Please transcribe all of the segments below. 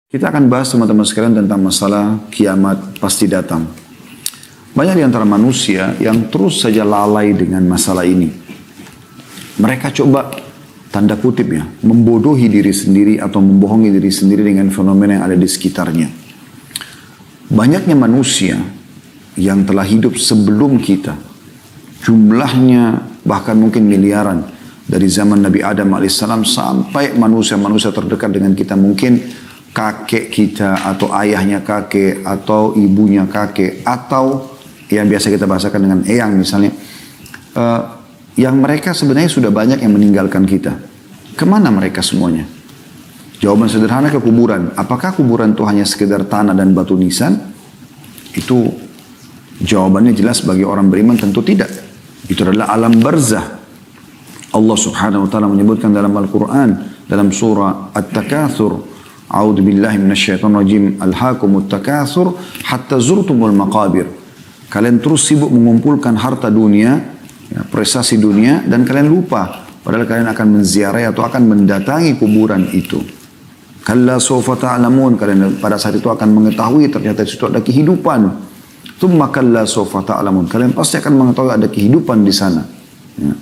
Kita akan bahas teman-teman sekalian tentang masalah kiamat pasti datang. Banyak di antara manusia yang terus saja lalai dengan masalah ini. Mereka coba, tanda kutip ya, membodohi diri sendiri atau membohongi diri sendiri dengan fenomena yang ada di sekitarnya. Banyaknya manusia yang telah hidup sebelum kita, jumlahnya bahkan mungkin miliaran, dari zaman Nabi Adam alaihissalam sampai manusia-manusia terdekat dengan kita, mungkin kakek kita atau ayahnya kakek atau ibunya kakek atau yang biasa kita bahasakan dengan eyang misalnya, yang mereka sebenarnya sudah banyak yang meninggalkan kita. Kemana mereka semuanya? Jawaban sederhana, ke kuburan. Apakah kuburan itu hanya sekedar tanah dan batu nisan? Itu jawabannya jelas bagi orang beriman, tentu tidak. Itu adalah alam barzah. Allah subhanahu wa ta'ala menyebutkan dalam Al-Quran, dalam surah At-Takatsur, A'udzu billahi minasyaitonir rajim, alhaakumut takatsur hatta zurtumul maqabir. Kalian terus sibuk mengumpulkan harta dunia, ya, prestasi dunia, dan kalian lupa padahal kalian akan menziarahi atau akan mendatangi kuburan itu. Kalla sawfa ta'lamun, kalian pada saat itu akan mengetahui ternyata di situ ada kehidupan. Tsumma kalla sawfa ta'lamun, kalian pasti akan mengetahui ada kehidupan di sana. Ya.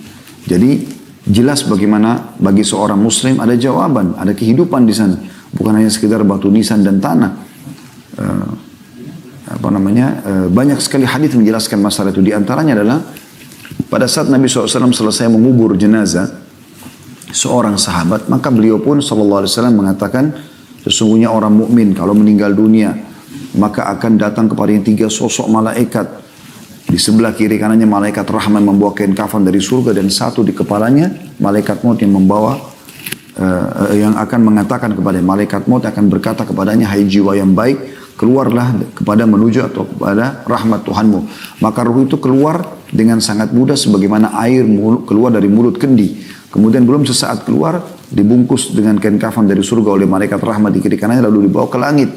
Jadi jelas bagaimana bagi seorang muslim ada jawaban, ada kehidupan di sana. Bukan hanya sekedar batu nisan dan tanah. Banyak sekali hadis menjelaskan masalah itu. Di antaranya adalah pada saat Nabi SAW selesai mengubur jenazah seorang sahabat, maka beliau pun SAW mengatakan, sesungguhnya orang mukmin kalau meninggal dunia maka akan datang kepadanya 3 sosok malaikat. Di sebelah kiri kanannya malaikat rahman membawa kain kafan dari surga, dan satu di kepalanya malaikat maut yang membawa yang akan mengatakan kepada malaikat maut, akan berkata kepadanya, hai jiwa yang baik, keluarlah kepada menuju atau kepada rahmat Tuhanmu. Maka ruh itu keluar dengan sangat mudah sebagaimana air keluar dari mulut kendi. Kemudian belum sesaat keluar, dibungkus dengan kain kafan dari surga oleh malaikat rahmat di kiri kanannya, lalu dibawa ke langit.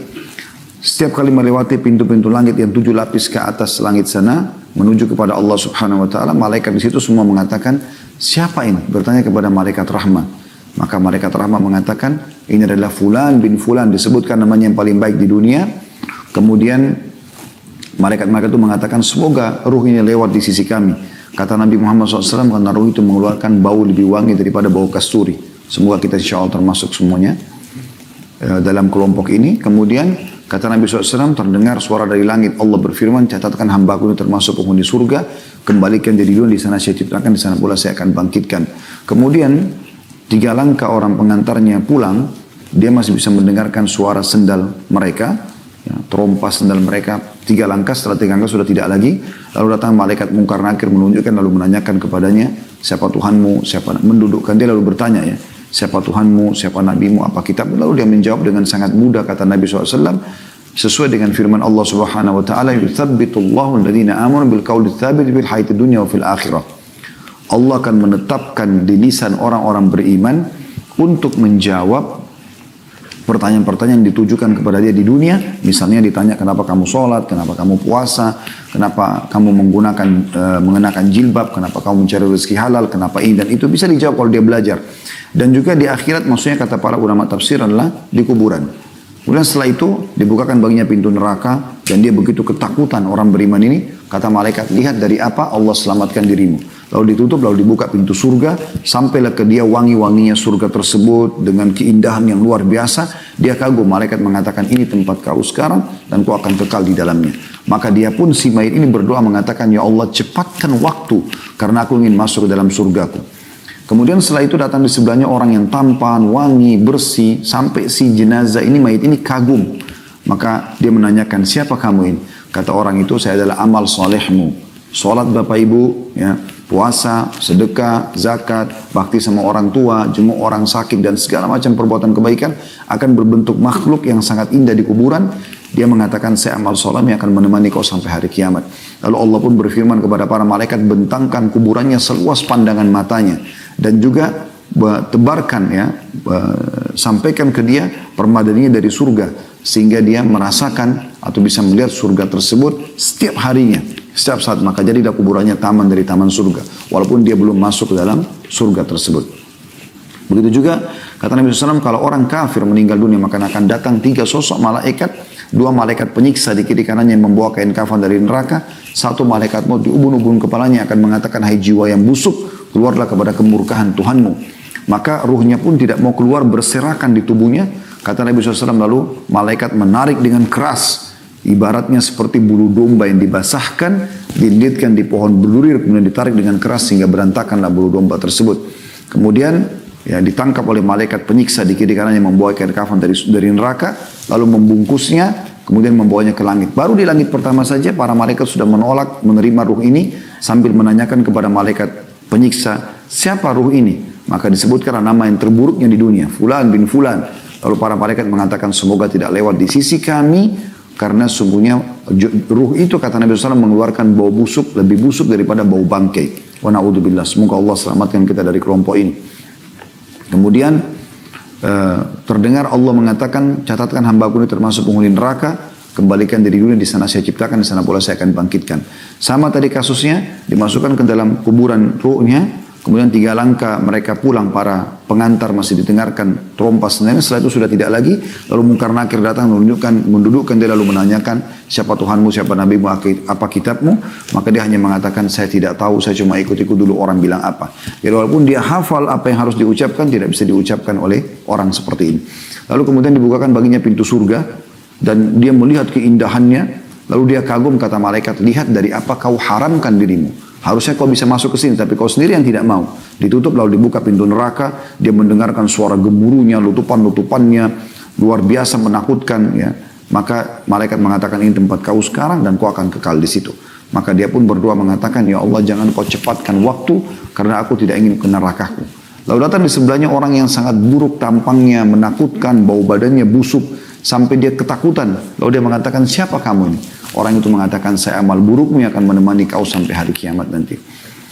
Setiap kali melewati pintu-pintu langit yang 7 lapis ke atas langit sana, menuju kepada Allah subhanahu wa ta'ala, malaikat di situ semua mengatakan, siapa ini? Bertanya kepada malaikat rahmat. Maka malaikat rahmat mengatakan, ini adalah Fulan bin Fulan, disebutkan namanya yang paling baik di dunia. Kemudian malaikat-malaikat itu mengatakan, semoga ruh ini lewat di sisi kami. Kata Nabi Muhammad SAW, karena ruh itu mengeluarkan bau lebih wangi daripada bau kasturi. Semoga kita insya Allah termasuk semuanya dalam kelompok ini. Kemudian kata Nabi SAW, terdengar suara dari langit. Allah berfirman, catatkan hambaku ini termasuk penghuni surga. Kembalikan jadi dunia, di sana saya ciptakan, di sana pula saya akan bangkitkan. Kemudian 3 langkah orang pengantarnya pulang, dia masih bisa mendengarkan suara sendal mereka, ya, terompas sendal mereka. 3 langkah, setelah 3 langkah sudah tidak lagi. Lalu datang malaikat mungkar nakir menunjukkan, lalu menanyakan kepadanya, siapa Tuhanmu, siapa, mendudukkan dia lalu bertanya ya, siapa Tuhanmu, siapa Nabimu, apa kitab. Lalu dia menjawab dengan sangat mudah, kata Nabi SAW, sesuai dengan firman Allah Subhanahu Wa Taala, yuthabbitullahu alladhina amanu bil qawli tsabit fil hayati dunya wa fil akhirah. Allah akan menetapkan di lisan orang-orang beriman untuk menjawab pertanyaan-pertanyaan yang ditujukan kepada dia di dunia. Misalnya ditanya, kenapa kamu sholat, kenapa kamu puasa, kenapa kamu mengenakan jilbab, kenapa kamu mencari rezeki halal, kenapa ini dan itu, bisa dijawab kalau dia belajar. Dan juga di akhirat, maksudnya kata para ulama tafsir adalah di kuburan. Kemudian setelah itu dibukakan baginya pintu neraka, dan dia begitu ketakutan orang beriman ini. Kata malaikat, lihat dari apa Allah selamatkan dirimu. Lalu ditutup, lalu dibuka pintu surga, sampailah ke dia wangi-wanginya surga tersebut dengan keindahan yang luar biasa. Dia kagum, malaikat mengatakan, ini tempat kau sekarang dan kau akan kekal di dalamnya. Maka dia pun, si mayit ini berdoa mengatakan, ya Allah cepatkan waktu karena aku ingin masuk ke dalam surgaku. Kemudian setelah itu datang di sebelahnya orang yang tampan, wangi, bersih, sampai si jenazah ini, mayit ini kagum. Maka dia menanyakan, siapa kamu ini? Kata orang itu, saya adalah amal solehmu. Sholat bapak ibu, ya, puasa, sedekah, zakat, bakti sama orang tua, jenguk orang sakit, dan segala macam perbuatan kebaikan akan berbentuk makhluk yang sangat indah di kuburan. Dia mengatakan, saya amal soleh yang akan menemani kau sampai hari kiamat. Lalu Allah pun berfirman kepada para malaikat, bentangkan kuburannya seluas pandangan matanya. Dan juga tebarkan ya, sampaikan ke dia permadaninya dari surga. Sehingga dia merasakan atau bisa melihat surga tersebut setiap harinya. Setiap saat, maka jadilah kuburannya taman dari taman surga. Walaupun dia belum masuk ke dalam surga tersebut. Begitu juga Kata Nabi SAW, kalau orang kafir meninggal dunia, maka akan datang 3 sosok malaikat, 2 malaikat penyiksa di kiri kanannya yang membawa kain kafan dari neraka, 1 malaikat maut di ubun-ubun kepalanya akan mengatakan, hai jiwa yang busuk, keluarlah kepada kemurkaan Tuhanmu. Maka ruhnya pun tidak mau keluar, berserakan di tubuhnya. Kata Nabi SAW, lalu malaikat menarik dengan keras, ibaratnya seperti bulu domba yang dibasahkan, dililitkan di pohon berduri, kemudian ditarik dengan keras sehingga berantakanlah bulu domba tersebut. Kemudian ya ditangkap oleh malaikat penyiksa di kiri kanannya membawa kain kafan dari neraka, lalu membungkusnya, kemudian membawanya ke langit. Baru di langit pertama saja para malaikat sudah menolak menerima ruh ini sambil menanyakan kepada malaikat penyiksa, siapa ruh ini? Maka disebutkan nama yang terburuknya di dunia, Fulan bin Fulan. Lalu para malaikat mengatakan, semoga tidak lewat di sisi kami, karena sungguhnya ruh itu, kata Nabi SAW, mengeluarkan bau busuk, lebih busuk daripada bau bangkai. Wa na'udzubillah, semoga Allah selamatkan kita dari kelompok ini. Kemudian terdengar Allah mengatakan, catatkan hambaku ini termasuk penghuni neraka, kembalikan diri dunia, di sana saya ciptakan, di sana pula saya akan bangkitkan. Sama tadi kasusnya, dimasukkan ke dalam kuburan ruhnya, kemudian 3 langkah mereka pulang, para pengantar masih didengarkan trompas sebenarnya. Setelah itu sudah tidak lagi. Lalu Munkar Nakir datang mendudukkan dia, lalu menanyakan, siapa Tuhanmu, siapa Nabimu, apa kitabmu? Maka dia hanya mengatakan, saya tidak tahu, saya cuma ikut-ikut dulu orang bilang apa. Jadi walaupun dia hafal apa yang harus diucapkan, tidak bisa diucapkan oleh orang seperti ini. Lalu kemudian dibukakan baginya pintu surga, dan dia melihat keindahannya. Lalu dia kagum, kata malaikat, lihat dari apa kau haramkan dirimu. Harusnya kau bisa masuk ke sini, tapi kau sendiri yang tidak mau. Ditutup lalu dibuka pintu neraka, dia mendengarkan suara gemuruhnya, lutupan-lutupannya, luar biasa menakutkan. Ya. Maka malaikat mengatakan, ini tempat kau sekarang dan kau akan kekal di situ. Maka dia pun berdoa mengatakan, ya Allah jangan kau cepatkan waktu, karena aku tidak ingin ke nerakaku. Lalu datang di sebelahnya orang yang sangat buruk tampangnya, menakutkan, bau badannya busuk, sampai dia ketakutan. Lalu dia mengatakan, siapa kamu ini? Orang itu mengatakan, saya amal burukmu yang akan menemani kau sampai hari kiamat nanti.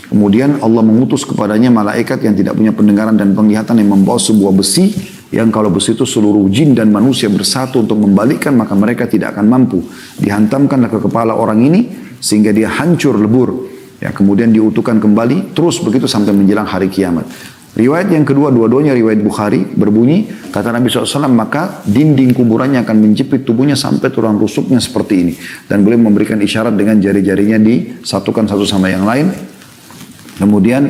Kemudian Allah mengutus kepadanya malaikat yang tidak punya pendengaran dan penglihatan, yang membawa sebuah besi, yang kalau besi itu seluruh jin dan manusia bersatu untuk membalikkan, maka mereka tidak akan mampu. Dihantamkanlah ke kepala orang ini, sehingga dia hancur lebur. Ya, kemudian diutuhkan kembali, terus begitu sampai menjelang hari kiamat. Riwayat yang kedua, dua-duanya riwayat Bukhari, berbunyi, kata Nabi SAW, maka dinding kuburannya akan menjepit tubuhnya sampai tulang rusuknya seperti ini. Dan boleh memberikan isyarat dengan jari-jarinya disatukan satu sama yang lain. Kemudian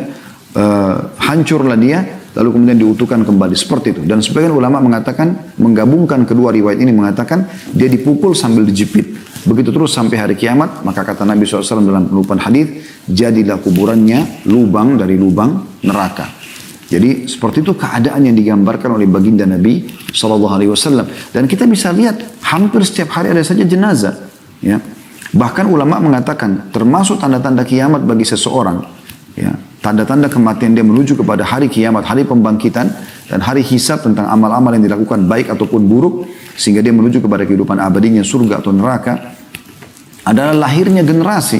hancurlah dia, lalu kemudian diutuhkan kembali seperti itu. Dan sebagian ulama mengatakan, menggabungkan kedua riwayat ini, mengatakan dia dipukul sambil dijepit. Begitu terus sampai hari kiamat. Maka kata Nabi SAW dalam penutupan hadis, jadilah kuburannya lubang dari lubang neraka. Jadi seperti itu keadaan yang digambarkan oleh baginda Nabi SAW. Dan kita bisa lihat hampir setiap hari ada saja jenazah. Ya. Bahkan ulama mengatakan termasuk tanda-tanda kiamat bagi seseorang. Ya. Tanda-tanda kematian dia menuju kepada hari kiamat, hari pembangkitan, dan hari hisab tentang amal-amal yang dilakukan baik ataupun buruk. Sehingga dia menuju kepada kehidupan abadinya, surga atau neraka. Adalah lahirnya generasi.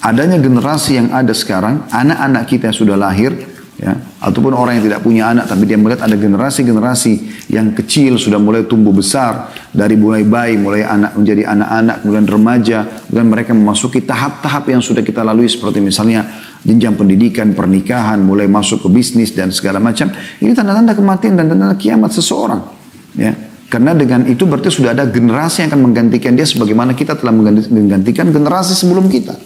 Adanya generasi yang ada sekarang, anak-anak kita yang sudah lahir, ya, ataupun orang yang tidak punya anak tapi dia melihat ada generasi-generasi yang kecil sudah mulai tumbuh besar, dari mulai bayi, mulai anak menjadi anak-anak, kemudian remaja, kemudian mereka memasuki tahap-tahap yang sudah kita lalui seperti misalnya jenjang pendidikan, pernikahan, mulai masuk ke bisnis dan segala macam. Ini tanda-tanda kematian dan tanda-tanda kiamat seseorang. Ya. Karena dengan itu berarti sudah ada generasi yang akan menggantikan dia sebagaimana kita telah menggantikan generasi sebelum kita.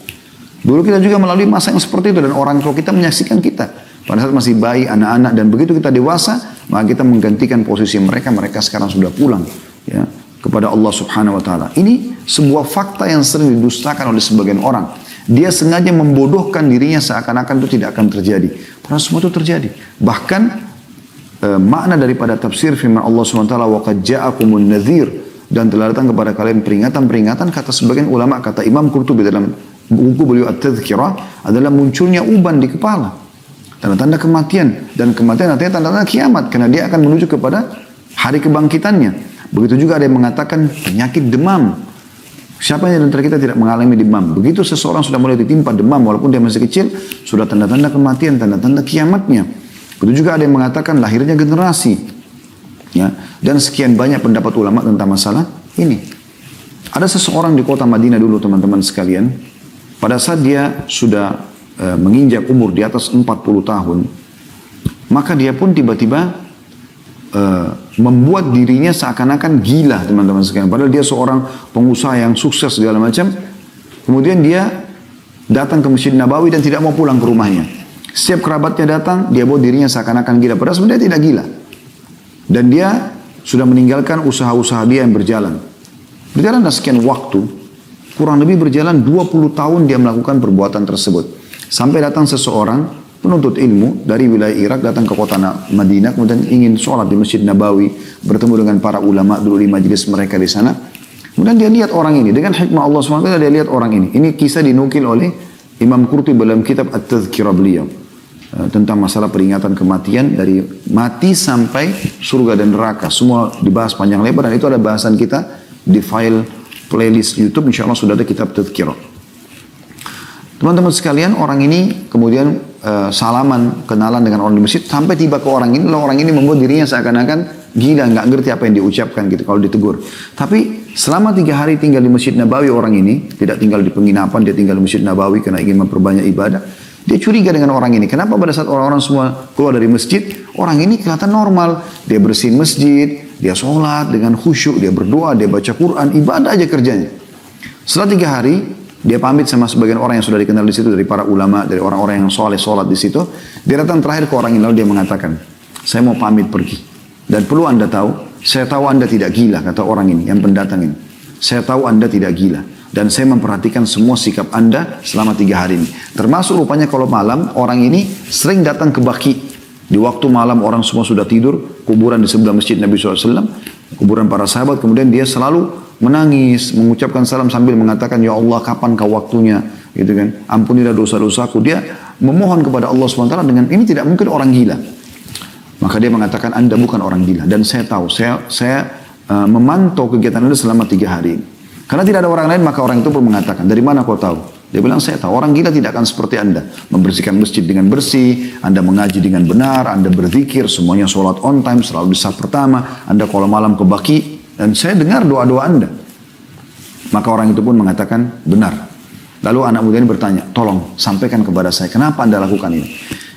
Dulu kita juga melalui masa yang seperti itu dan orang tua kita menyaksikan kita. Pada saat masih bayi, anak-anak, dan begitu kita dewasa, maka kita menggantikan posisi mereka. Mereka sekarang sudah pulang ya, kepada Allah Subhanahu Wa Taala. Ini sebuah fakta yang sering didustakan oleh sebagian orang. Dia sengaja membodohkan dirinya seakan-akan itu tidak akan terjadi. Padahal semua itu terjadi. Bahkan makna daripada tafsir firman Allah Subhanahu Wa Taala, وَقَدْ جَاءَكُمُ النَّذِيرُ, dan telah datang kepada kalian peringatan-peringatan, kata sebagian ulama, kata Imam Qurtubi dalam buku beliau At-Tadhkirah, adalah munculnya uban di kepala. Tanda-tanda kematian. Dan kematian artinya tanda-tanda kiamat. Karena dia akan menuju kepada hari kebangkitannya. Begitu juga ada yang mengatakan penyakit demam. Siapa yang antara kita tidak mengalami demam? Begitu seseorang sudah mulai ditimpa demam walaupun dia masih kecil, sudah tanda-tanda kematian, tanda-tanda kiamatnya. Begitu juga ada yang mengatakan lahirnya generasi. Ya. Dan sekian banyak pendapat ulama tentang masalah ini. Ada seseorang di kota Madinah dulu teman-teman sekalian. Pada saat dia sudah menginjak umur di atas 40 tahun, maka dia pun tiba-tiba membuat dirinya seakan-akan gila teman-teman sekalian. Padahal dia seorang pengusaha yang sukses segala macam. Kemudian dia datang ke Masjid Nabawi dan tidak mau pulang ke rumahnya. Setiap kerabatnya datang, dia buat dirinya seakan-akan gila. Padahal sebenarnya tidak gila. Dan dia sudah meninggalkan usaha-usaha dia yang berjalan. Berjalan sekian waktu, kurang lebih berjalan 20 tahun dia melakukan perbuatan tersebut. Sampai datang seseorang, penuntut ilmu dari wilayah Irak, datang ke kota Madinah, kemudian ingin sholat di Masjid Nabawi, bertemu dengan para ulama dulu di majelis mereka di sana. Kemudian dia lihat orang ini, dengan hikmah Allah SWT dia lihat orang ini. Ini kisah dinukil oleh Imam Qurtubi dalam kitab At-Tadhkirah beliau. Tentang masalah peringatan kematian, dari mati sampai surga dan neraka. Semua dibahas panjang lebar, dan itu ada bahasan kita di file playlist YouTube, insya Allah sudah ada kitab Tadhkirah. Teman-teman sekalian, orang ini kemudian salaman, kenalan dengan orang di masjid, sampai tiba ke orang ini, lalu orang ini membuat dirinya seakan-akan gila, nggak ngerti apa yang diucapkan gitu kalau ditegur. Tapi selama 3 hari tinggal di Masjid Nabawi, orang ini tidak tinggal di penginapan, dia tinggal di Masjid Nabawi karena ingin memperbanyak ibadah. Dia curiga dengan orang ini. Kenapa pada saat orang-orang semua keluar dari masjid, orang ini kelihatan normal. Dia bersihin masjid, dia sholat dengan khusyuk, dia berdoa, dia baca Quran, ibadah aja kerjanya. Setelah 3 hari, dia pamit sama sebagian orang yang sudah dikenal di situ, dari para ulama, dari orang-orang yang soleh sholat di situ. Dia datang terakhir ke orang ini, lalu dia mengatakan, saya mau pamit pergi. Dan perlu Anda tahu, saya tahu Anda tidak gila, kata orang ini, yang pendatang ini. Saya tahu Anda tidak gila. Dan saya memperhatikan semua sikap Anda selama 3 hari ini. Termasuk rupanya kalau malam, orang ini sering datang ke Baqi. Di waktu malam orang semua sudah tidur, kuburan di sebelah masjid Nabi SAW, kuburan para sahabat, kemudian dia selalu menangis, mengucapkan salam sambil mengatakan, ya Allah kapan kau waktunya, gitu kan, ampunilah dosa-dosaku. Dia memohon kepada Allah SWT dengan ini, tidak mungkin orang gila. Maka dia mengatakan, Anda bukan orang gila, dan saya tahu, saya memantau kegiatan Anda selama 3 hari ini. Karena tidak ada orang lain, maka orang itu pun mengatakan, dari mana kau tahu? Dia bilang, saya tahu, orang gila tidak akan seperti Anda. Membersihkan masjid dengan bersih, Anda mengaji dengan benar, Anda berzikir, semuanya sholat on time, selalu di saf pertama, Anda kalau malam ke Baqi, dan saya dengar doa-doa Anda. Maka orang itu pun mengatakan, benar. Lalu anak muda ini bertanya, tolong sampaikan kepada saya, kenapa Anda lakukan ini?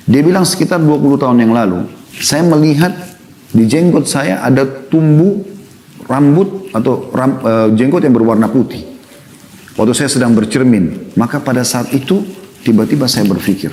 Dia bilang, sekitar 20 tahun yang lalu, saya melihat di jenggot saya ada tumbuh rambut atau jenggot yang berwarna putih. Waktu saya sedang bercermin, maka pada saat itu tiba-tiba saya berpikir,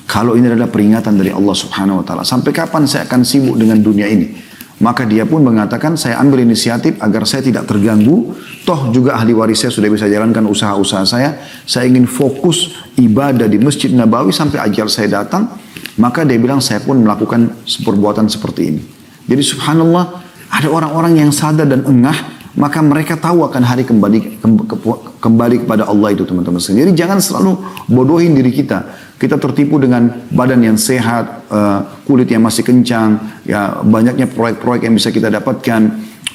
kalau ini adalah peringatan dari Allah Subhanahu Wa Taala, sampai kapan saya akan sibuk dengan dunia ini? Maka dia pun mengatakan, saya ambil inisiatif agar saya tidak terganggu. Toh juga ahli waris saya sudah bisa jalankan usaha-usaha saya. Saya ingin fokus ibadah di Masjid Nabawi sampai ajal saya datang. Maka dia bilang, saya pun melakukan perbuatan seperti ini. Jadi subhanallah, ada orang-orang yang sadar dan engah, maka mereka tahu akan hari kembali kepada Allah itu teman-teman. Jadi jangan selalu bodohin diri kita. Kita tertipu dengan badan yang sehat, kulit yang masih kencang, ya banyaknya proyek-proyek yang bisa kita dapatkan,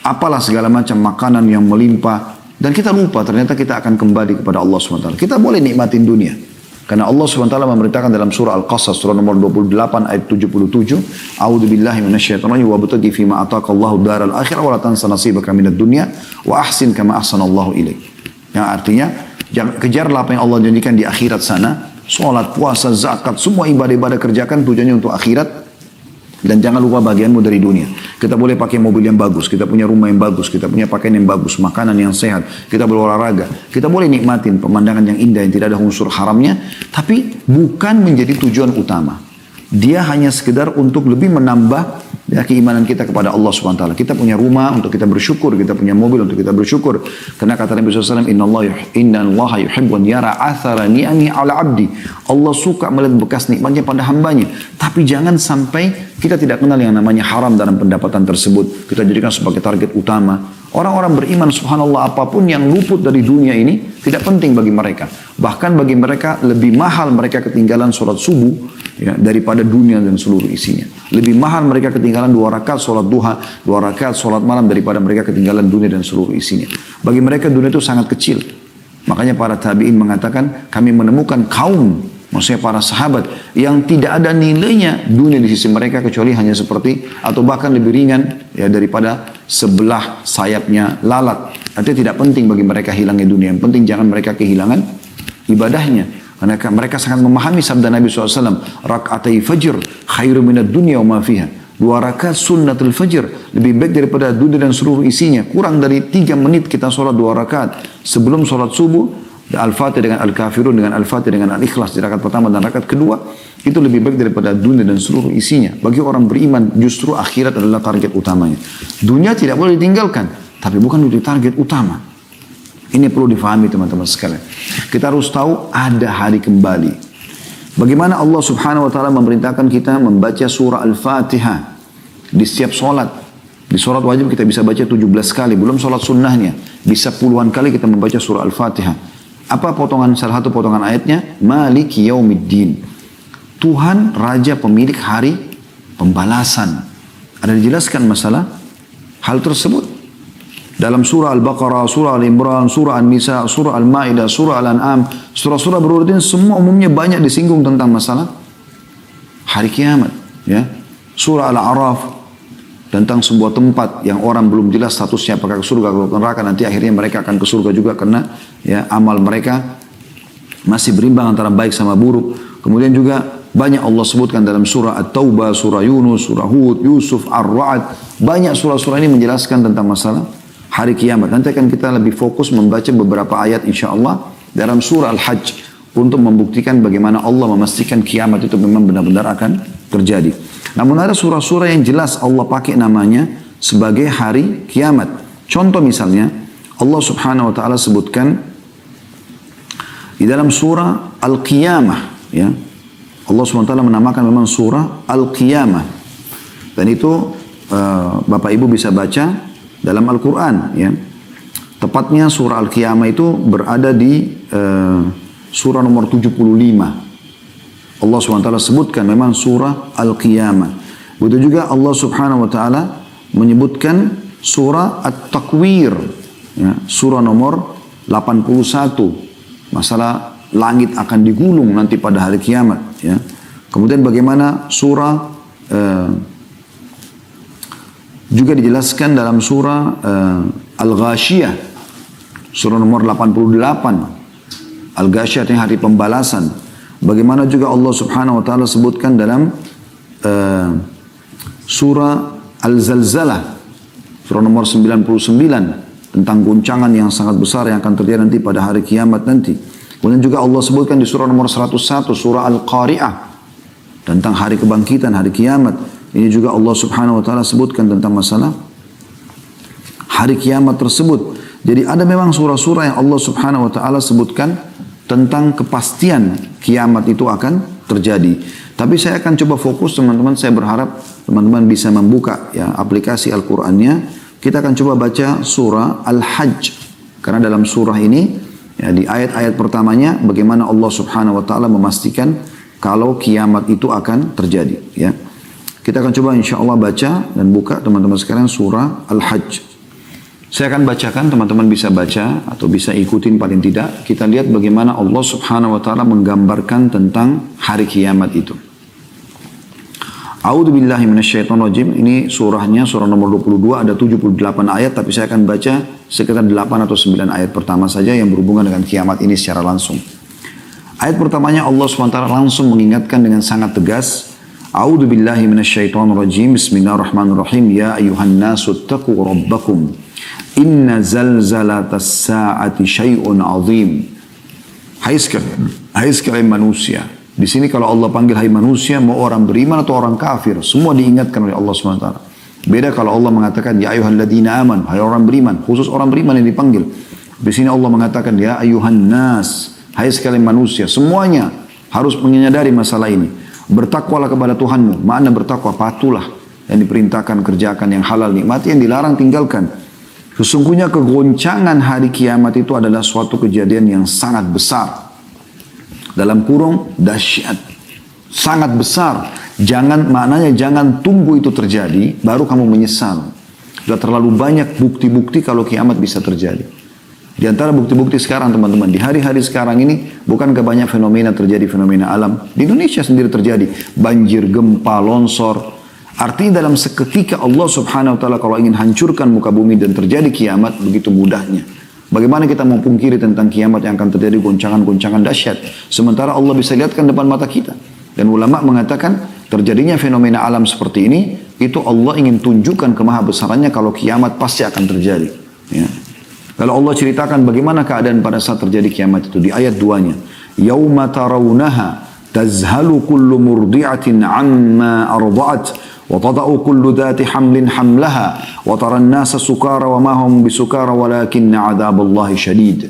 apalah segala macam makanan yang melimpah, dan kita lupa ternyata kita akan kembali kepada Allah SWT. Kita boleh nikmatin dunia. Karena Allah SWT memerintahkan dalam surah Al-Qasas, surah nomor 28 ayat 77, A'udzu billahi minasyaitonir rajim, wa bataghi fima ataqallahu daral akhirah wa la tansa nasibaka minad dunya wa ahsin kama ahsanallahu ilaik. Yang artinya, kejarlah apa yang Allah janjikan di akhirat sana, salat, puasa, zakat, semua ibadah-ibadah kerjakan tujuannya untuk akhirat. Dan jangan lupa bagianmu dari dunia. Kita boleh pakai mobil yang bagus, kita punya rumah yang bagus, kita punya pakaian yang bagus, makanan yang sehat, kita berolahraga, kita boleh nikmatin pemandangan yang indah yang tidak ada unsur haramnya, tapi bukan menjadi tujuan utama. Dia hanya sekedar untuk lebih menambah ya, keimanan kita kepada Allah SWT. Kita punya rumah untuk kita bersyukur, kita punya mobil untuk kita bersyukur. Karena kata Nabi SAW, Inna Allah yuhibbu an yara athara ni'ami ala abdi. Allah suka melihat bekas nikmatnya pada hambanya. Tapi jangan sampai kita tidak kenal yang namanya haram dalam pendapatan tersebut. Kita jadikan sebagai target utama. Orang-orang beriman subhanallah, apapun yang luput dari dunia ini tidak penting bagi mereka. Bahkan bagi mereka lebih mahal mereka ketinggalan sholat subuh ya, daripada dunia dan seluruh isinya. Lebih mahal mereka ketinggalan 2 rakaat sholat duha, 2 rakaat sholat malam daripada mereka ketinggalan dunia dan seluruh isinya. Bagi mereka dunia itu sangat kecil. Makanya para tabi'in mengatakan, kami menemukan kaum, maksudnya para sahabat, yang tidak ada nilainya dunia di sisi mereka kecuali hanya seperti, atau bahkan lebih ringan ya daripada sebelah sayapnya lalat. Artinya tidak penting bagi mereka hilangnya dunia. Yang penting jangan mereka kehilangan ibadahnya. Karena mereka sangat memahami sabda Nabi SAW, rak'atai fajr khairu minad dunya wa ma fiha. 2 rakaat sunnatul fajr lebih baik daripada dunia dan seluruh isinya. Kurang dari 3 menit kita sholat 2 rakaat sebelum sholat subuh, Al-Fatih dengan Al-Kafirun, dengan Al-Fatih dengan Al-Ikhlas di rakaat pertama dan rakaat kedua, itu lebih baik daripada dunia dan seluruh isinya. Bagi orang beriman justru akhirat adalah target utamanya. Dunia tidak boleh ditinggalkan, tapi bukan menjadi target utama. Ini perlu difahami teman-teman sekalian. Kita harus tahu ada hari kembali. Bagaimana Allah subhanahu wa ta'ala memerintahkan kita membaca surah Al-Fatihah di setiap sholat. Di sholat wajib kita bisa baca 17 kali, belum sholat sunnahnya. Bisa puluhan kali kita membaca surah Al-Fatihah. Apa salah satu potongan ayatnya? Maliki yaumiddin. Tuhan Raja pemilik hari pembalasan. Ada dijelaskan masalah hal tersebut. Dalam surah Al-Baqarah, surah Al-Imran, surah An-Nisa, surah Al-Ma'idah, surah Al-An'am, surah-surah berurutan semua umumnya banyak disinggung tentang masalah hari kiamat. Ya. Surah Al-A'raf tentang sebuah tempat yang orang belum jelas statusnya apakah ke surga atau ke neraka, nanti akhirnya mereka akan ke surga juga karena ya amal mereka masih berimbang antara baik sama buruk. Kemudian juga banyak Allah sebutkan dalam surah At-Taubah, surah Yunus, surah Hud, Yusuf, Ar-Ra'd. Banyak surah-surah ini menjelaskan tentang masalah hari kiamat. Nanti akan kita lebih fokus membaca beberapa ayat insyaAllah dalam surah Al-Hajj untuk membuktikan bagaimana Allah memastikan kiamat itu memang benar-benar akan terjadi. Namun ada surah-surah yang jelas Allah pakai namanya sebagai hari kiamat. Contoh misalnya Allah subhanahu wa ta'ala sebutkan di dalam surah Al-Qiyamah. Ya. Allah subhanahu wa ta'ala menamakan memang surah Al-Qiyamah. Dan itu Bapak Ibu bisa baca dalam Al-Quran. Ya. Tepatnya surah Al-Qiyamah itu berada di surah nomor 75. Allah SWT sebutkan memang surah Al-Qiyamah. Begitu juga Allah Subhanahu Wa Taala menyebutkan surah At-Takwir, ya, surah nomor 81. Masalah langit akan digulung nanti pada hari kiamat. Ya. Kemudian bagaimana surah juga dijelaskan dalam surah Al-Ghashiyah, surah nomor 88. Al-Ghashiyah yang hari pembalasan. Bagaimana juga Allah subhanahu wa ta'ala sebutkan dalam surah Al-Zalzalah, surah nomor 99, tentang guncangan yang sangat besar yang akan terjadi nanti pada hari kiamat nanti. Kemudian juga Allah sebutkan di surah nomor 101, surah Al-Qari'ah, tentang hari kebangkitan, hari kiamat. Ini juga Allah subhanahu wa ta'ala sebutkan tentang masalah hari kiamat tersebut. Jadi ada memang surah-surah yang Allah subhanahu wa ta'ala sebutkan tentang kepastian kiamat itu akan terjadi. Tapi saya akan coba fokus teman-teman, saya berharap teman-teman bisa membuka ya aplikasi Al-Qur'annya. Kita akan coba baca surah Al-Hajj. Karena dalam surah ini ya, di ayat-ayat pertamanya bagaimana Allah subhanahu wa ta'ala memastikan kalau kiamat itu akan terjadi. Ya. Kita akan coba insya Allah baca dan buka teman-teman sekalian surah Al-Hajj. Saya akan bacakan, teman-teman bisa baca atau bisa ikutin paling tidak. Kita lihat bagaimana Allah subhanahu wa ta'ala menggambarkan tentang hari kiamat itu. A'udzu billahi minasyaitonir rajim. Ini surahnya, surah nomor 22, ada 78 ayat, tapi saya akan baca sekitar 8 atau 9 ayat pertama saja yang berhubungan dengan kiamat ini secara langsung. Ayat pertamanya Allah subhanahu wa ta'ala langsung mengingatkan dengan sangat tegas. A'udzu billahi minasyaitonir rajim. Bismillahirrahmanirrahim. Ya ayyuhan nasu taqu rabbakum. Inna zalzalatas sa'ati syai'un azim. Hai sekalian manusia. Di sini kalau Allah panggil hai manusia, mau orang beriman atau orang kafir, semua diingatkan oleh Allah SWT. Beda kalau Allah mengatakan ya ayyuhalladzina aman, hai orang beriman, khusus orang beriman yang dipanggil. Di sini Allah mengatakan ya ayyuhan nas, hai sekalian manusia, semuanya harus menyadari masalah ini. Bertakwalah kepada Tuhanmu. Makna bertakwa, patulah yang diperintahkan, kerjakan yang halal, nikmati yang dilarang, tinggalkan. Sesungguhnya kegoncangan hari kiamat itu adalah suatu kejadian yang sangat besar. Dalam kurung dahsyat. Sangat besar. Maknanya jangan tunggu itu terjadi, baru kamu menyesal. Sudah terlalu banyak bukti-bukti kalau kiamat bisa terjadi. Di antara bukti-bukti sekarang teman-teman, di hari-hari sekarang ini, bukankah banyak fenomena terjadi, fenomena alam. Di Indonesia sendiri terjadi. Banjir, gempa, longsor. Artinya dalam seketika Allah subhanahu wa ta'ala kalau ingin hancurkan muka bumi dan terjadi kiamat begitu mudahnya. Bagaimana kita mempungkiri tentang kiamat yang akan terjadi goncangan-goncangan dahsyat. Sementara Allah bisa lihatkan depan mata kita. Dan ulama mengatakan terjadinya fenomena alam seperti ini itu Allah ingin tunjukkan kemahabesarannya kalau kiamat pasti akan terjadi. Ya. Kalau Allah ceritakan bagaimana keadaan pada saat terjadi kiamat itu di ayat 2-nya. Yauma tarawunaha tazhalu kullu murdi'atin amma arda'at wa tada'u kullu dhati hamlin hamlaha wa taran nasa sukara wa ma hum bisukara walakinna 'adzaballahi syadid.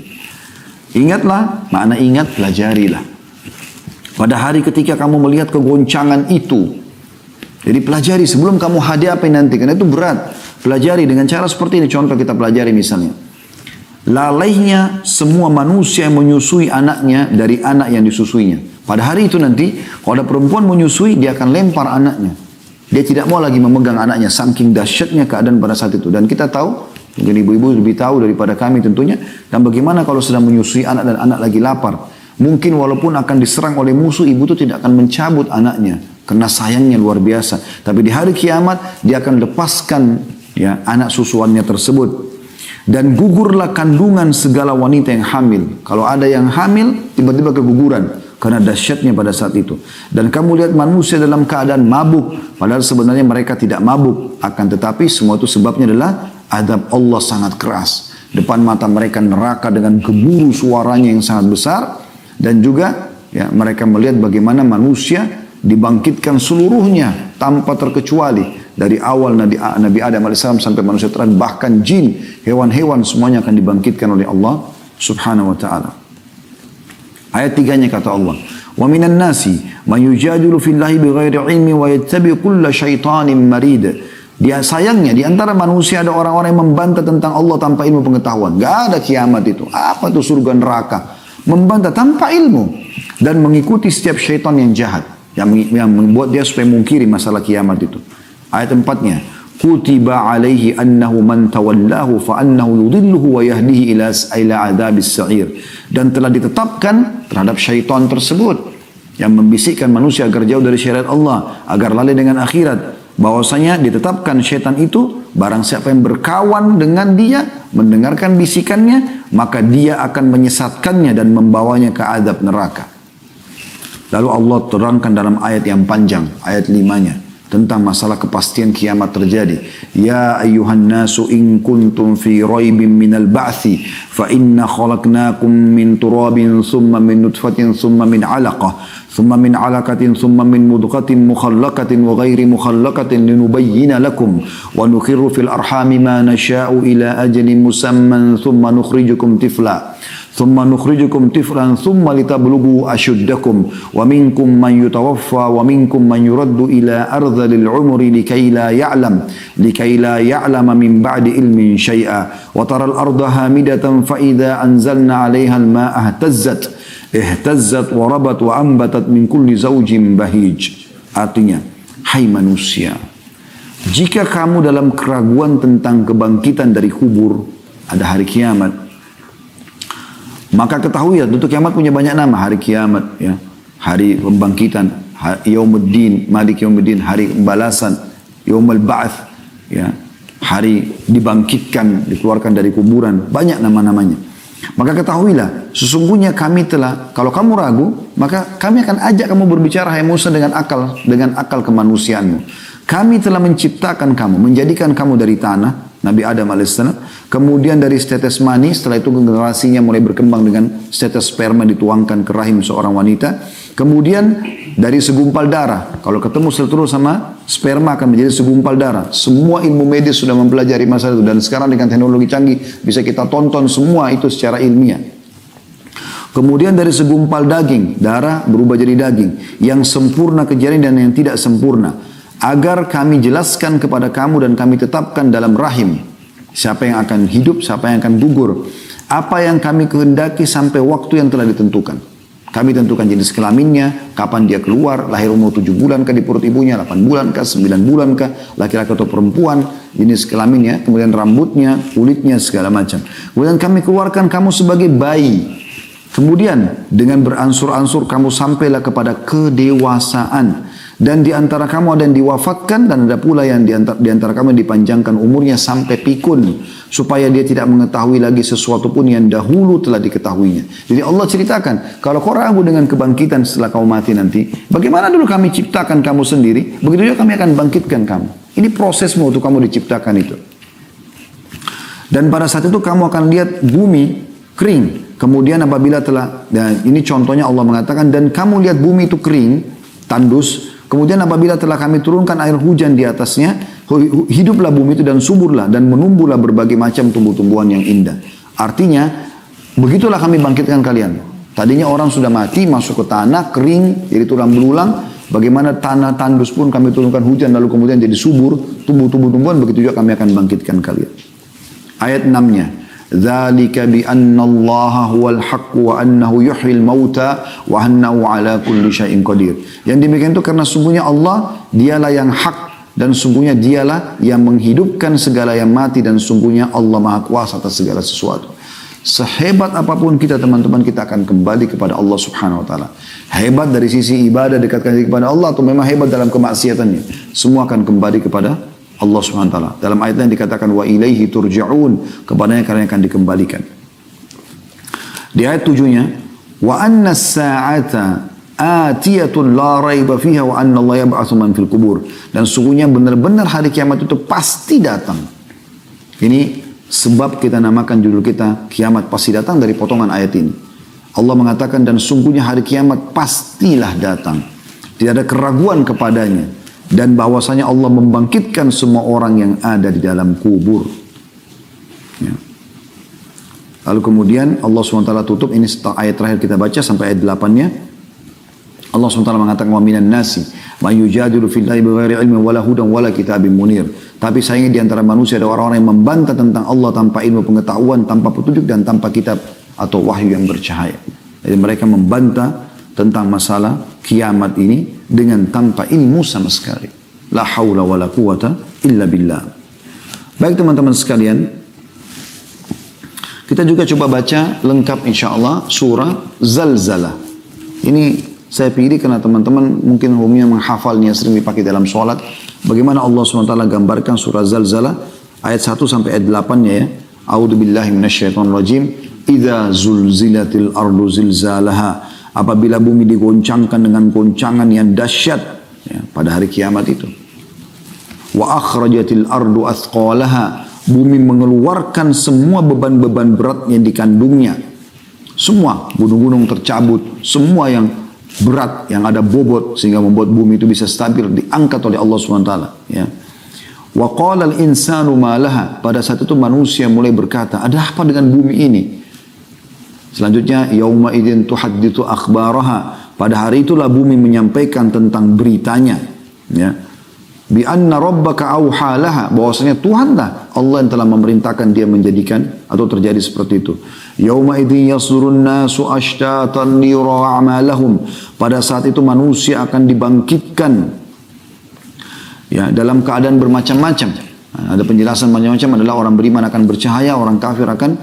Ingatlah, makna ingat, pelajarilah. Pada hari ketika kamu melihat kegoncangan itu, jadi pelajari sebelum kamu hadapi nanti, karena itu berat. Pelajari dengan cara seperti ini, contoh kita pelajari misalnya. Lalainya semua manusia yang menyusui anaknya dari anak yang disusuinya. Pada hari itu nanti, kalau ada perempuan menyusui, dia akan lempar anaknya. Dia tidak mau lagi memegang anaknya, saking dahsyatnya keadaan pada saat itu. Dan kita tahu, mungkin ibu-ibu lebih tahu daripada kami tentunya, dan bagaimana kalau sedang menyusui anak dan anak lagi lapar. Mungkin walaupun akan diserang oleh musuh, ibu itu tidak akan mencabut anaknya. Karena sayangnya luar biasa. Tapi di hari kiamat, dia akan lepaskan ya, anak susuannya tersebut. Dan gugurlah kandungan segala wanita yang hamil. Kalau ada yang hamil, tiba-tiba keguguran. Karena dahsyatnya pada saat itu. Dan kamu lihat manusia dalam keadaan mabuk. Padahal sebenarnya mereka tidak mabuk. Akan tetapi semua itu sebabnya adalah azab Allah sangat keras. Depan mata mereka neraka dengan gemuruh suaranya yang sangat besar. Dan juga ya, mereka melihat bagaimana manusia dibangkitkan seluruhnya tanpa terkecuali. Dari awal Nabi Adam AS sampai manusia terakhir, bahkan jin, hewan-hewan semuanya akan dibangkitkan oleh Allah subhanahu wa ta'ala. Ayat 3-nya kata Allah, wa minan nasi man yujadilu fillahi bighairi ilmi wa yattabi kulla syaitanin marid. Dia sayangnya di antara manusia ada orang-orang yang membantah tentang Allah tanpa ilmu pengetahuan. Gak ada kiamat itu. Apa itu surga neraka? Membantah tanpa ilmu dan mengikuti setiap syaitan yang jahat yang membuat dia supaya mungkiri masalah kiamat itu. Ayat 4-nya, kutiba alaihi annahu man tawallahu fa annahu yudhilluhu wa yahdihi ila adzabis sa'ir. Dan telah ditetapkan terhadap syaitan tersebut yang membisikkan manusia agar jauh dari syariat Allah, agar lalai dengan akhirat. Bahwasanya ditetapkan syaitan itu, barang siapa yang berkawan dengan dia, mendengarkan bisikannya, maka dia akan menyesatkannya dan membawanya ke azab neraka. Lalu Allah terangkan dalam ayat yang panjang, ayat 5-nya. Tentang masalah kepastian kiamat terjadi. Ya ayyuhan nasu in kuntum fi raibin minal ba'thi fa inna khalaqnakum min turabin thumma min nutfatin thumma min alaqah thumma min alaqatin thumma min mudghatin mukhallaqatin wa ghairi mukhallaqatin linubayyina lakum wa nukhirru fil arhami ma nasha'u ila ajalin musamman thumma nukhrijukum tifla ثم نخرجكم طفلا ثم لتبلغوا أشدكم ومنكم من يتوفى ومنكم من يرد إلى أرذل العمر لكي لا يعلم من بعد علم شيئا وترى الأرض هامدة فإذا أنزلنا عليها الماء اهتزت وربت وأنبتت من كل زوج بهيج. Artinya, hai manusia, jika kamu dalam keraguan tentang kebangkitan dari kubur, ada hari kiamat, maka ketahui ya, tentu kiamat punya banyak nama. Hari kiamat, ya, hari pembangkitan, Yaumuddin, Malik Yaumuddin, hari pembalasan, Yaumul Ba'ats, ya, hari dibangkitkan, dikeluarkan dari kuburan, banyak nama-namanya. Maka ketahuilah, sesungguhnya kami telah, kalau kamu ragu, maka kami akan ajak kamu berbicara, hai Musa, dengan akal kemanusiaanmu. Kami telah menciptakan kamu, menjadikan kamu dari tanah, Nabi Adam AS, kemudian dari setetes mani, setelah itu generasinya mulai berkembang dengan setetes sperma dituangkan ke rahim seorang wanita, kemudian dari segumpal darah, kalau ketemu sel-telur sama sperma akan menjadi segumpal darah. Semua ilmu medis sudah mempelajari masalah itu, dan sekarang dengan teknologi canggih bisa kita tonton semua itu secara ilmiah. Kemudian dari segumpal daging, darah berubah jadi daging, yang sempurna kejadian dan yang tidak sempurna, agar kami jelaskan kepada kamu dan kami tetapkan dalam rahim siapa yang akan hidup, siapa yang akan gugur, apa yang kami kehendaki sampai waktu yang telah ditentukan. Kami tentukan jenis kelaminnya, kapan dia keluar, lahir umur 7 bulan kah di perut ibunya, 8 bulan kah, 9 bulan kah, laki-laki atau perempuan, jenis kelaminnya, kemudian rambutnya, kulitnya, segala macam. Kemudian kami keluarkan kamu sebagai bayi. Kemudian dengan beransur-ansur kamu sampailah kepada kedewasaan. Dan di antara kamu ada yang diwafatkan dan ada pula yang di antara kamu yang dipanjangkan umurnya sampai pikun supaya dia tidak mengetahui lagi sesuatu pun yang dahulu telah diketahuinya. Jadi Allah ceritakan, kalau kau ragu dengan kebangkitan setelah kau mati nanti, bagaimana dulu kami ciptakan kamu sendiri, begitu juga kami akan bangkitkan kamu. Ini prosesmu untuk kamu diciptakan itu. Dan pada saat itu kamu akan lihat bumi kering. Kemudian apabila telah, dan ini contohnya Allah mengatakan, dan kamu lihat bumi itu kering, tandus. Kemudian apabila telah kami turunkan air hujan di atasnya, hiduplah bumi itu dan suburlah dan menumbuhlah berbagai macam tumbuh-tumbuhan yang indah. Artinya, begitulah kami bangkitkan kalian. Tadinya orang sudah mati, masuk ke tanah, kering, jadi tulang belulang. Bagaimana tanah tandus pun kami turunkan hujan, lalu kemudian jadi subur, tumbuh-tumbuhan, begitu juga kami akan bangkitkan kalian. Ayat 6-nya. Dzalika bi anna Allah huwal haqq wa annahu yuhyil mauta wa annahu ala kulli syai'in qadir. Yang demikian itu karena sungguhnya Allah dialah yang hak dan sungguhnya dialah yang menghidupkan segala yang mati dan sungguhnya Allah Maha Kuasa atas segala sesuatu. Sehebat apapun kita teman-teman, kita akan kembali kepada Allah Subhanahu wa taala. Hebat dari sisi ibadah, dekatkan diri kepada Allah, atau memang hebat dalam kemaksiatannya, semua akan kembali kepada Allah Subhanahu wa taala. Dalam ayat yang dikatakan wa ilaihi turja'un, kepadanya kalian akan dikembalikan. Di ayat 7-nya, wa anna as-sa'ata atiyatun la raiba fiha wa anna Allah yab'atsu man fil qubur. Dan sungguhnya benar-benar hari kiamat itu pasti datang. Ini sebab kita namakan judul kita kiamat pasti datang dari potongan ayat ini. Allah mengatakan dan sungguhnya hari kiamat pastilah datang. Tidak ada keraguan kepadanya. Dan bahwasanya Allah membangkitkan semua orang yang ada di dalam kubur. Ya. Lalu kemudian Allah SWT tutup, ini ayat terakhir kita baca sampai ayat 8-nya. Allah SWT mengatakan wa minan nasi man yujadilu fillahi bighairi ilmin wala hudan wala kitabim munir. Tapi sayangnya di antara manusia ada orang-orang yang membantah tentang Allah tanpa ilmu pengetahuan, tanpa petunjuk dan tanpa kitab atau wahyu yang bercahaya. Jadi mereka membantah tentang masalah kiamat ini dengan tanpa ilmu sama sekali. La haula wa la quwata illa billah. Baik teman-teman sekalian, kita juga coba baca lengkap insyaAllah surah Zalzalah. Ini saya pilih karena teman-teman mungkin umumnya menghafalnya, sering dipakai dalam sholat. Bagaimana Allah SWT gambarkan surah Zalzalah ayat 1 sampai ayat 8-nya ya. A'udzu billahi minasyaitonir rajim. Idza zulzilatil ardu zilzalaha. Apabila bumi digoncangkan dengan goncangan yang dahsyat ya, pada hari kiamat itu. Wa akhrajatil ardu athqalaha. Bumi mengeluarkan semua beban-beban berat yang dikandungnya. Semua gunung-gunung tercabut, semua yang berat, yang ada bobot sehingga membuat bumi itu bisa stabil diangkat oleh Allah SWT ya. Wa qala al-insanu ma laha. Pada saat itu manusia mulai berkata, ada apa dengan bumi ini? Selanjutnya, yauma idzin tuhadditsu akhbaraha. Pada hari itulah bumi menyampaikan tentang beritanya. Ya. Bi anna rabbaka auha laha. Bahwasanya Tuhanlah Allah yang telah memerintahkan dia menjadikan atau terjadi seperti itu. Yauma idzin yasurun nasu ashtatan liyura a'malahum. Pada saat itu manusia akan dibangkitkan ya dalam keadaan bermacam-macam. Nah, ada penjelasan macam-macam adalah orang beriman akan bercahaya, orang kafir akan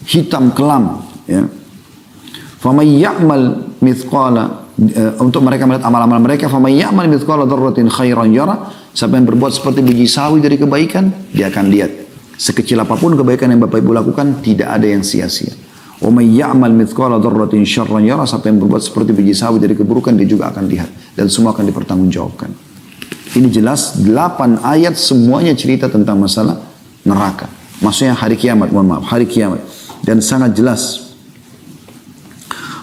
hitam kelam. Ya. Faman ya'mal mithqala untuk mereka melihat amal-amal mereka, faman ya'mal mithqala dzarratin khairan yara. Siapa yang berbuat seperti biji sawi dari kebaikan, dia akan lihat. Sekecil apapun kebaikan yang Bapak Ibu lakukan, tidak ada yang sia-sia. Wa man ya'mal mithqala dzarratin syarran yara. Siapa yang berbuat seperti biji sawi dari keburukan, dia juga akan lihat dan semua akan dipertanggungjawabkan. Ini jelas 8 ayat semuanya cerita tentang masalah neraka. Maksudnya hari kiamat, hari kiamat. Dan sangat jelas.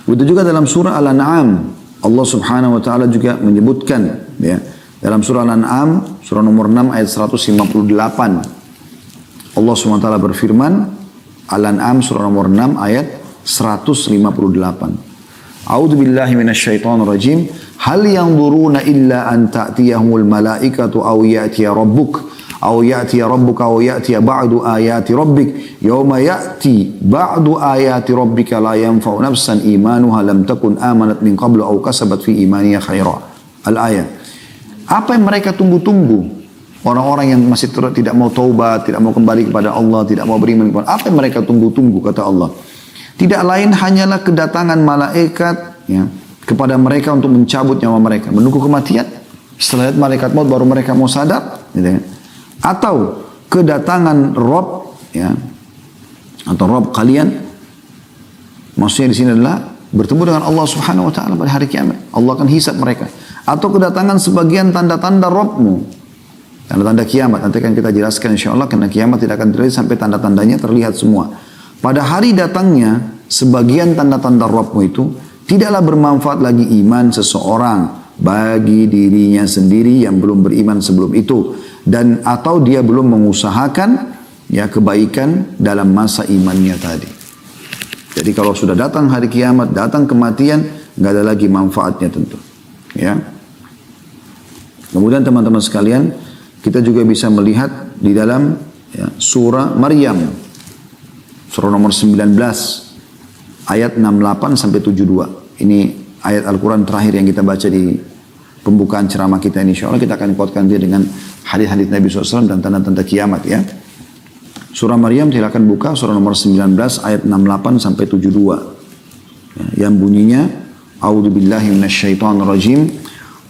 Begitu juga dalam surah Al-An'am, Allah Subhanahu wa taala juga menyebutkan ya, dalam surah Al-An'am surah nomor 6 ayat 158. Allah Subhanahu wa taala berfirman, Al-An'am surah nomor 6 ayat 158. A'udzu billahi minasyaitonir rajim. Hal yanzuruna illa an ta'tiyahumul malaikatu aw ya'tiya rabbuk aw ya'tiya rabbuka aw ya'tiya ba'du ayati rabbik yawma ya'ti ba'du ayati rabbika la yanfa'u nafsan imanuha lam takun amanat min qablu aw kasabat fi imaniha khaira. Al-ayat. Apa yang mereka tunggu-tunggu? Orang-orang yang masih tidak mau taubat, tidak mau kembali kepada Allah, tidak mau beriman kepada Allah. Apa yang mereka tunggu-tunggu kata Allah? Tidak lain hanyalah kedatangan malaikat ya, kepada mereka untuk mencabut nyawa mereka. Menunggu kematian. Setelah lihat malaikat maut baru mereka mau sadar, gitu kan? Atau kedatangan Rob, ya, atau Rob kalian, maksudnya di sini adalah bertemu dengan Allah Subhanahu Wa Taala pada hari kiamat. Allah akan hisab mereka. Atau kedatangan sebagian tanda-tanda Robmu, tanda-tanda kiamat. Nanti akan kita jelaskan insya Allah, karena kiamat tidak akan terjadi sampai tanda-tandanya terlihat semua. Pada hari datangnya sebagian tanda-tanda Robmu itu tidaklah bermanfaat lagi iman seseorang bagi dirinya sendiri yang belum beriman sebelum itu, dan atau dia belum mengusahakan ya kebaikan dalam masa imannya tadi. Jadi kalau sudah datang hari kiamat, datang kematian, nggak ada lagi manfaatnya tentu. Ya. Kemudian teman-teman sekalian, kita juga bisa melihat di dalam ya, surah Maryam, surah nomor 19, ayat 68 sampai 72. Ini ayat Al-Quran terakhir yang kita baca di pembukaan ceramah kita ini. Insya Allah kita akan kuatkan dia dengan hadis-hadis Nabi SAW dan tanda-tanda kiamat ya. Surah Maryam silakan buka, surah nomor 19 ayat 68 sampai 72. Ya, yang bunyinya, A'udzubillahi minasyaitonirrajim.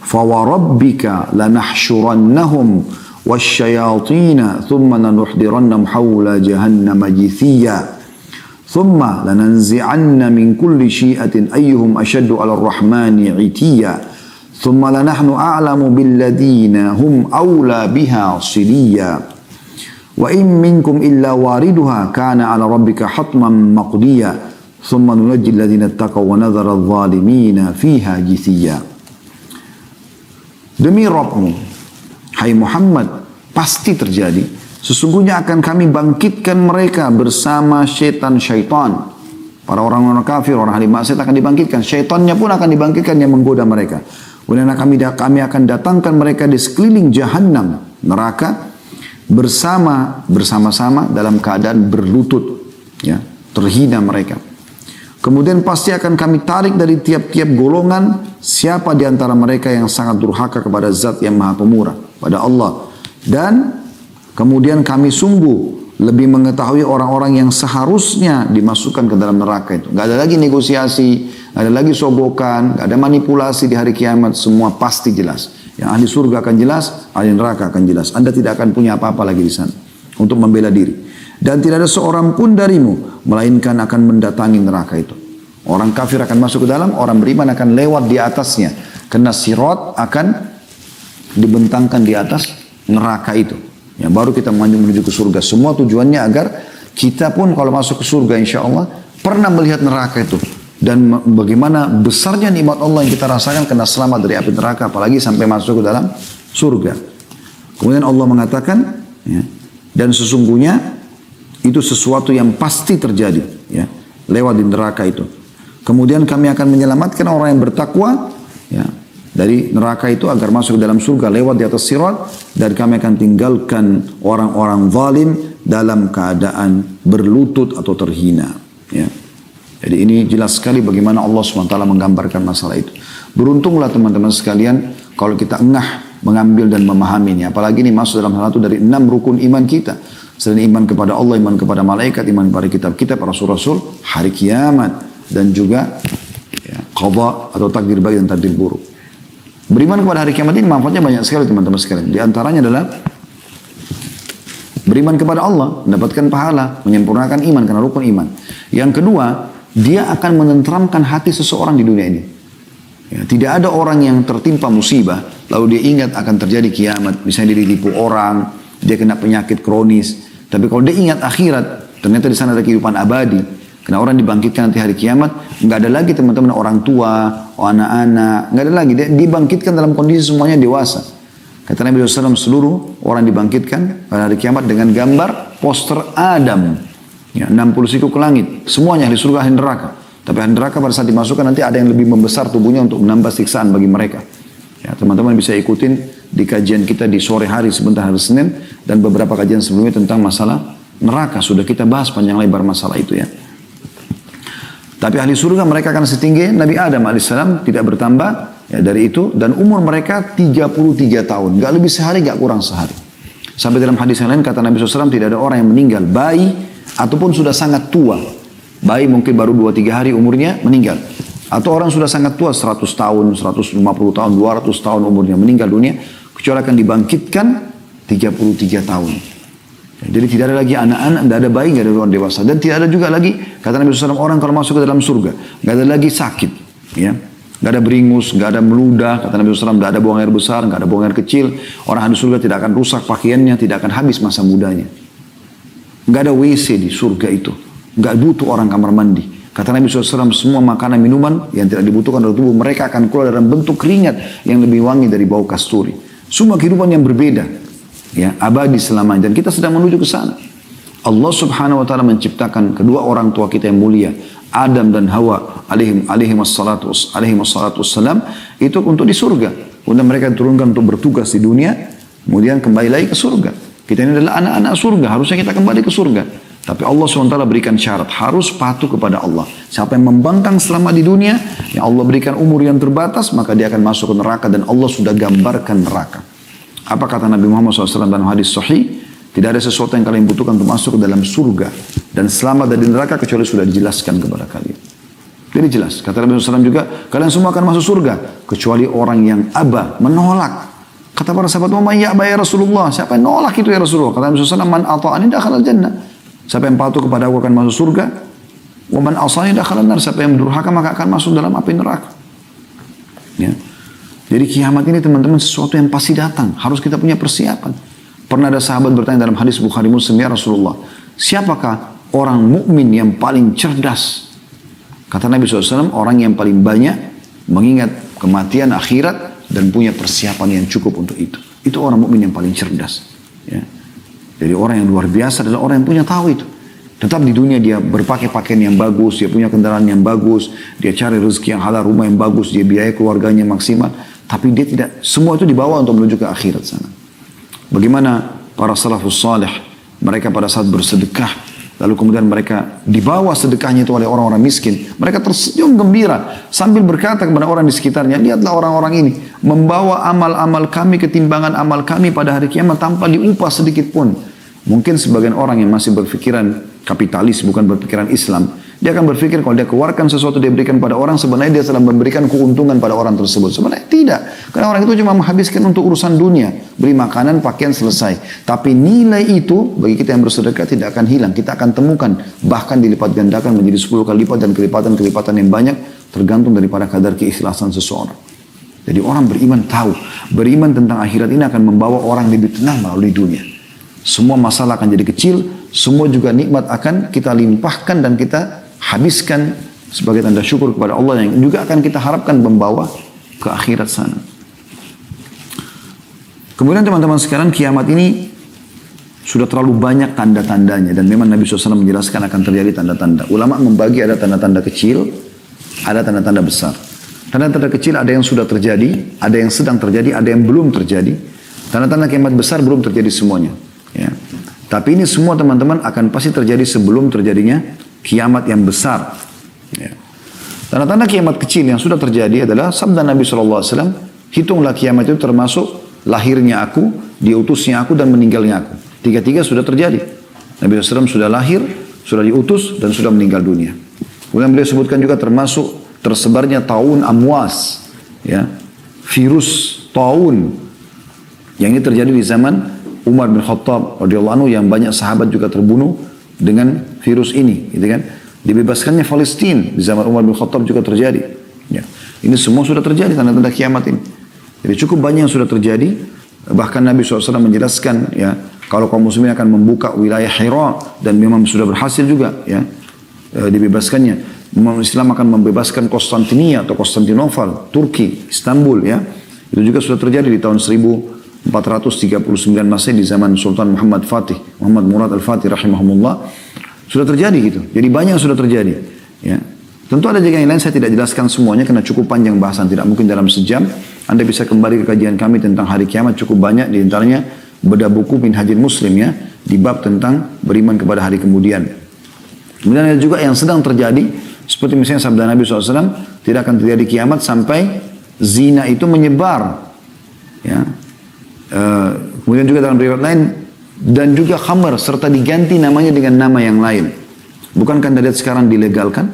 Fawarabbika lanahsyurannahum wasyayatina thumma lanuhdirannahum hawla jahannama jithiya. Thumma lananzi'anna min kulli syi'atin ayyuhum ashaddu 'ala ar-rahmani 'itiyya. Thumma lanahnu a'lamu billadhina hum awla biha siliya. Wa in minkum illa wariduha kana 'ala rabbika hatman maqdiya. Thumma nunajji alladhina ittaqaw wa nadhara adh-dhalimina fiha jithiya. Demi Rabbmu, hai Muhammad, pasti terjadi. Sesungguhnya akan kami bangkitkan mereka bersama syaitan-syaitan. Para orang-orang kafir, orang ahli maksiat akan dibangkitkan. Syaitannya pun akan dibangkitkan yang menggoda mereka. Kemudian kami akan datangkan mereka di sekeliling Jahannam, neraka, bersama-sama dalam keadaan berlutut, ya, terhina mereka. Kemudian pasti akan kami tarik dari tiap-tiap golongan siapa di antara mereka yang sangat durhaka kepada Zat yang Maha Pemurah, pada Allah. Dan kemudian kami sungguh lebih mengetahui orang-orang yang seharusnya dimasukkan ke dalam neraka itu. Gak ada lagi negosiasi, gak ada lagi sogokan, gak ada manipulasi di hari kiamat. Semua pasti jelas. Yang ahli surga akan jelas, ahli neraka akan jelas. Anda tidak akan punya apa-apa lagi di sana untuk membela diri. Dan tidak ada seorang pun darimu melainkan akan mendatangi neraka itu. Orang kafir akan masuk ke dalam, orang beriman akan lewat di atasnya. Karena sirat akan dibentangkan di atas neraka itu. Ya, baru kita menuju ke surga. Semua tujuannya agar kita pun kalau masuk ke surga insya Allah pernah melihat neraka itu. Dan bagaimana besarnya nikmat Allah yang kita rasakan karena selamat dari api neraka. Apalagi sampai masuk ke dalam surga. Kemudian Allah mengatakan, ya, dan sesungguhnya itu sesuatu yang pasti terjadi, ya, lewat di neraka itu. Kemudian kami akan menyelamatkan orang yang bertakwa, ya, dari neraka itu agar masuk ke dalam surga lewat di atas sirat, dan kami akan tinggalkan orang-orang zalim dalam keadaan berlutut atau terhina. Ya. Jadi ini jelas sekali bagaimana Allah SWT menggambarkan masalah itu. Beruntunglah teman-teman sekalian kalau kita engah mengambil dan memahaminya. Apalagi ini masuk dalam salah satu dari 6 rukun iman kita. Selain iman kepada Allah, iman kepada malaikat, iman kepada kitab-kitab, rasul-rasul, hari kiamat, dan juga ya, qadha atau takdir baik dan takdir buruk. Beriman kepada hari kiamat ini manfaatnya banyak sekali teman-teman sekalian. Di antaranya adalah beriman kepada Allah, mendapatkan pahala, menyempurnakan iman karena rukun iman. Yang kedua, dia akan menenteramkan hati seseorang di dunia ini. Ya, tidak ada orang yang tertimpa musibah, lalu dia ingat akan terjadi kiamat, misalnya dia ditipu orang, dia kena penyakit kronis. Tapi kalau dia ingat akhirat, ternyata di sana ada kehidupan abadi. Karena orang dibangkitkan nanti hari kiamat, nggak ada lagi teman-teman orang tua, anak-anak, nggak ada lagi. Dia dibangkitkan dalam kondisi semuanya dewasa. Kata Nabi SAW, seluruh orang dibangkitkan pada hari kiamat dengan gambar poster Adam. Ya, 60 siku ke langit. Semuanya ahli surga, ahli neraka. Tapi ahli neraka pada saat dimasukkan nanti ada yang lebih membesar tubuhnya untuk menambah siksaan bagi mereka. Ya, teman-teman bisa ikutin di kajian kita di sore hari sebentar hari Senin dan beberapa kajian sebelumnya tentang masalah neraka. Sudah kita bahas panjang lebar masalah itu ya. Tapi ahli surga mereka akan setinggi Nabi Adam alaihissalam, tidak bertambah ya, dari itu. Dan umur mereka 33 tahun. Gak lebih sehari, gak kurang sehari. Sampai dalam hadis yang lain kata Nabi SAW, tidak ada orang yang meninggal bayi ataupun sudah sangat tua. Bayi mungkin baru 2-3 hari umurnya meninggal. Atau orang sudah sangat tua, 100 tahun, 150 tahun, 200 tahun umurnya meninggal dunia, kecuali akan dibangkitkan 33 tahun. Jadi tidak ada lagi anak-anak, tidak ada bayi, tidak ada orang dewasa. Dan tidak ada juga lagi, kata Nabi SAW, orang kalau masuk ke dalam surga, tidak ada lagi sakit. Ya. Tidak ada beringus, tidak ada meludah, kata Nabi SAW, tidak ada buang air besar, tidak ada buang air kecil. Orang ahli surga tidak akan rusak pakaiannya, tidak akan habis masa mudanya. Tidak ada WC di surga itu. Tidak butuh orang kamar mandi. Kata Nabi SAW, semua makanan minuman yang tidak dibutuhkan oleh tubuh mereka akan keluar dalam bentuk keringat yang lebih wangi dari bau kasturi. Semua kehidupan yang berbeda, ya, abadi selamanya. Dan kita sedang menuju ke sana. Allah Subhanahu Wa Taala menciptakan kedua orang tua kita yang mulia, Adam dan Hawa alaihi wassalatu wassalam, itu untuk di surga. Kemudian mereka diturunkan untuk bertugas di dunia, kemudian kembali lagi ke surga. Kita ini adalah anak-anak surga, harusnya kita kembali ke surga. Tapi Allah SWT berikan syarat, harus patuh kepada Allah. Siapa yang membangkang selama di dunia, yang Allah berikan umur yang terbatas, maka dia akan masuk ke neraka, dan Allah sudah gambarkan neraka. Apa kata Nabi Muhammad SAW dalam hadis sahih? Tidak ada sesuatu yang kalian butuhkan untuk masuk ke dalam surga dan selamat dari neraka kecuali sudah dijelaskan kepada kalian. Jadi jelas. Kata Nabi SAW juga, kalian semua akan masuk surga kecuali orang yang aba, menolak. Kata para sahabat, "Wa ya aba ya Rasulullah?" Siapa yang nolak itu ya Rasulullah? Kata Nabi SAW, "Man ata'ani dakhala al-jannah." Siapa yang patuh kepada aku akan masuk surga. "Wa man asani dakhala an-nar." Siapa yang durhaka maka akan masuk dalam api neraka. Ya. Jadi kiamat ini teman-teman sesuatu yang pasti datang. Harus kita punya persiapan. Pernah ada sahabat bertanya dalam hadis Bukhari Muslim, "Ya Rasulullah, siapakah orang mukmin yang paling cerdas?" Kata Nabi SAW, orang yang paling banyak mengingat kematian akhirat dan punya persiapan yang cukup untuk itu. Itu orang mukmin yang paling cerdas. Ya. Jadi orang yang luar biasa adalah orang yang punya tahu itu. Tetap di dunia dia berpakai pakaian yang bagus, dia punya kendaraan yang bagus, dia cari rezeki yang halal, rumah yang bagus, dia biaya keluarganya maksimal. Tapi dia tidak, semua itu dibawa untuk menuju ke akhirat sana. Bagaimana para salafus salih, mereka pada saat bersedekah, lalu kemudian mereka dibawa sedekahnya itu oleh orang-orang miskin. Mereka tersenyum gembira sambil berkata kepada orang di sekitarnya, "Lihatlah orang-orang ini membawa amal-amal kami, ketimbangan amal kami pada hari kiamat tanpa diupah sedikit pun." Mungkin sebagian orang yang masih berpikiran kapitalis, bukan berpikiran Islam, dia akan berpikir kalau dia keluarkan sesuatu dia berikan pada orang, sebenarnya dia sedang memberikan keuntungan pada orang tersebut. Sebenarnya tidak. Karena orang itu cuma menghabiskan untuk urusan dunia. Beri makanan, pakaian, selesai. Tapi nilai itu bagi kita yang bersedekah tidak akan hilang. Kita akan temukan. Bahkan dilipat gandakan menjadi 10 kali lipat dan kelipatan-kelipatan yang banyak. Tergantung daripada kadar keikhlasan seseorang. Jadi orang beriman tahu. Beriman tentang akhirat ini akan membawa orang lebih tenang melalui dunia. Semua masalah akan jadi kecil. Semua juga nikmat akan kita limpahkan dan kita habiskan sebagai tanda syukur kepada Allah yang juga akan kita harapkan membawa ke akhirat sana. Kemudian teman-teman sekalian, kiamat ini sudah terlalu banyak tanda-tandanya dan memang Nabi SAW menjelaskan akan terjadi tanda-tanda. Ulama membagi ada tanda-tanda kecil, ada tanda-tanda besar. Tanda-tanda kecil ada yang sudah terjadi, ada yang sedang terjadi, ada yang belum terjadi. Tanda-tanda kiamat besar belum terjadi semuanya. Ya. Tapi ini semua teman-teman akan pasti terjadi sebelum terjadinya kiamat yang besar. Ya. Tanda-tanda kiamat kecil yang sudah terjadi adalah sabda Nabi SAW, hitunglah kiamat itu termasuk lahirnya aku, diutusnya aku, dan meninggalnya aku. Tiga-tiga sudah terjadi. Nabi SAW sudah lahir, sudah diutus, dan sudah meninggal dunia. Kemudian beliau sebutkan juga termasuk tersebarnya taun amwas, ya, virus taun yang ini terjadi di zaman Umar bin Khattab radhiyallahu anhu, yang banyak sahabat juga terbunuh dengan virus ini, gitu kan? Dibebaskannya Palestina di zaman Umar bin Khattab juga terjadi. Ya. Ini semua sudah terjadi tanda-tanda kiamat ini. Jadi cukup banyak yang sudah terjadi. Bahkan Nabi SAW menjelaskan, ya, kalau kaum muslimin akan membuka wilayah Hira, dan memang sudah berhasil juga, ya, dibebaskannya. Islam akan membebaskan Konstantinia atau Konstantinopel, Turki, Istanbul, ya. Itu juga sudah terjadi di tahun 1439 Masehi di zaman Sultan Muhammad Murad Al-Fatih rahimahumullah. Sudah terjadi gitu. Jadi banyak yang sudah terjadi. Ya. Tentu ada juga yang lain, saya tidak jelaskan semuanya karena cukup panjang bahasan, tidak mungkin dalam sejam. Anda bisa kembali ke kajian kami tentang hari kiamat, cukup banyak, di antaranya bedah buku Minhajul Muslim, ya, di bab tentang beriman kepada hari kemudian. Kemudian ada juga yang sedang terjadi, seperti misalnya sabda Nabi SAW, tidak akan terjadi kiamat sampai zina itu menyebar. Ya. Kemudian juga dalam riwayat lain, dan juga khamar serta diganti namanya dengan nama yang lain. Bukankah Anda lihat sekarang dilegalkan?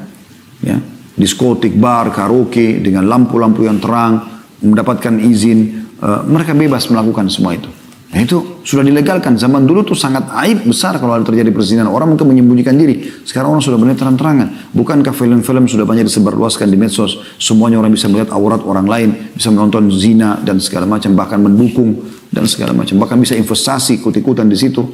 Ya. diskotik, bar, karaoke dengan lampu-lampu yang terang, mendapatkan izin, mereka bebas melakukan semua itu. Nah itu sudah dilegalkan. Zaman dulu tuh sangat aib besar kalau ada terjadi perzinahan. Orang mungkin menyembunyikan diri. Sekarang orang sudah benar terang-terangan. Bukankah film-film sudah banyak disebarluaskan di medsos. Semuanya orang bisa melihat aurat orang lain. Bisa menonton zina dan segala macam. Bahkan mendukung dan segala macam. Bahkan bisa investasi ikut-ikutan di situ.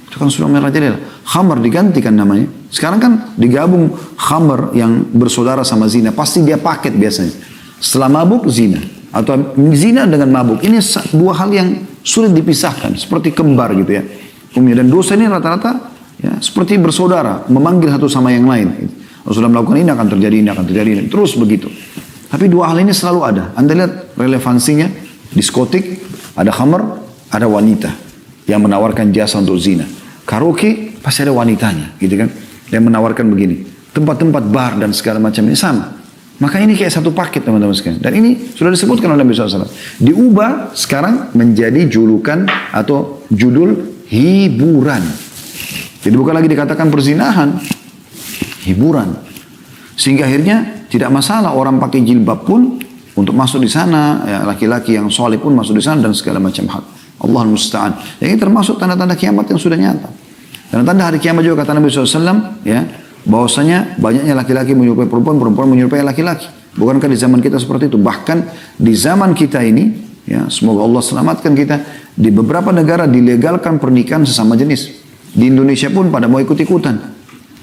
Itu kan sudah merajalela. Khamar digantikan namanya. Sekarang kan digabung khamar yang bersaudara sama zina. Pasti dia paket biasanya. Setelah mabuk zina. Atau zina dengan mabuk. Ini dua hal yang sulit dipisahkan, seperti kembar gitu ya. Dan dosa ini rata-rata ya, seperti bersaudara, memanggil satu sama yang lain. Kalau sudah melakukan ini akan terjadi, ini akan terjadi, ini. Terus begitu. Tapi dua hal ini selalu ada. Anda lihat relevansinya, diskotik, ada khamar, ada wanita yang menawarkan jasa untuk zina. Karaoke, pasti ada wanitanya, gitu kan. Yang menawarkan begini. Tempat-tempat bar dan segala macam ini sama. Maka ini kayak satu paket teman-teman sekalian. Dan ini sudah disebutkan oleh Nabi SAW. Diubah sekarang menjadi julukan atau judul hiburan. Jadi bukan lagi dikatakan perzinahan. Hiburan. Sehingga akhirnya tidak masalah orang pakai jilbab pun untuk masuk di sana. Ya, laki-laki yang soleh pun masuk di sana dan segala macam hal. Allahul Musta'an. Ini termasuk tanda-tanda kiamat yang sudah nyata. Tanda-tanda hari kiamat juga kata Nabi SAW. Ya. Bahwasanya banyaknya laki-laki menyerupai perempuan, perempuan menyerupai laki-laki. Bukankah di zaman kita seperti itu? Bahkan di zaman kita ini, ya semoga Allah selamatkan kita, di beberapa negara dilegalkan pernikahan sesama jenis. Di Indonesia pun pada mau ikut-ikutan.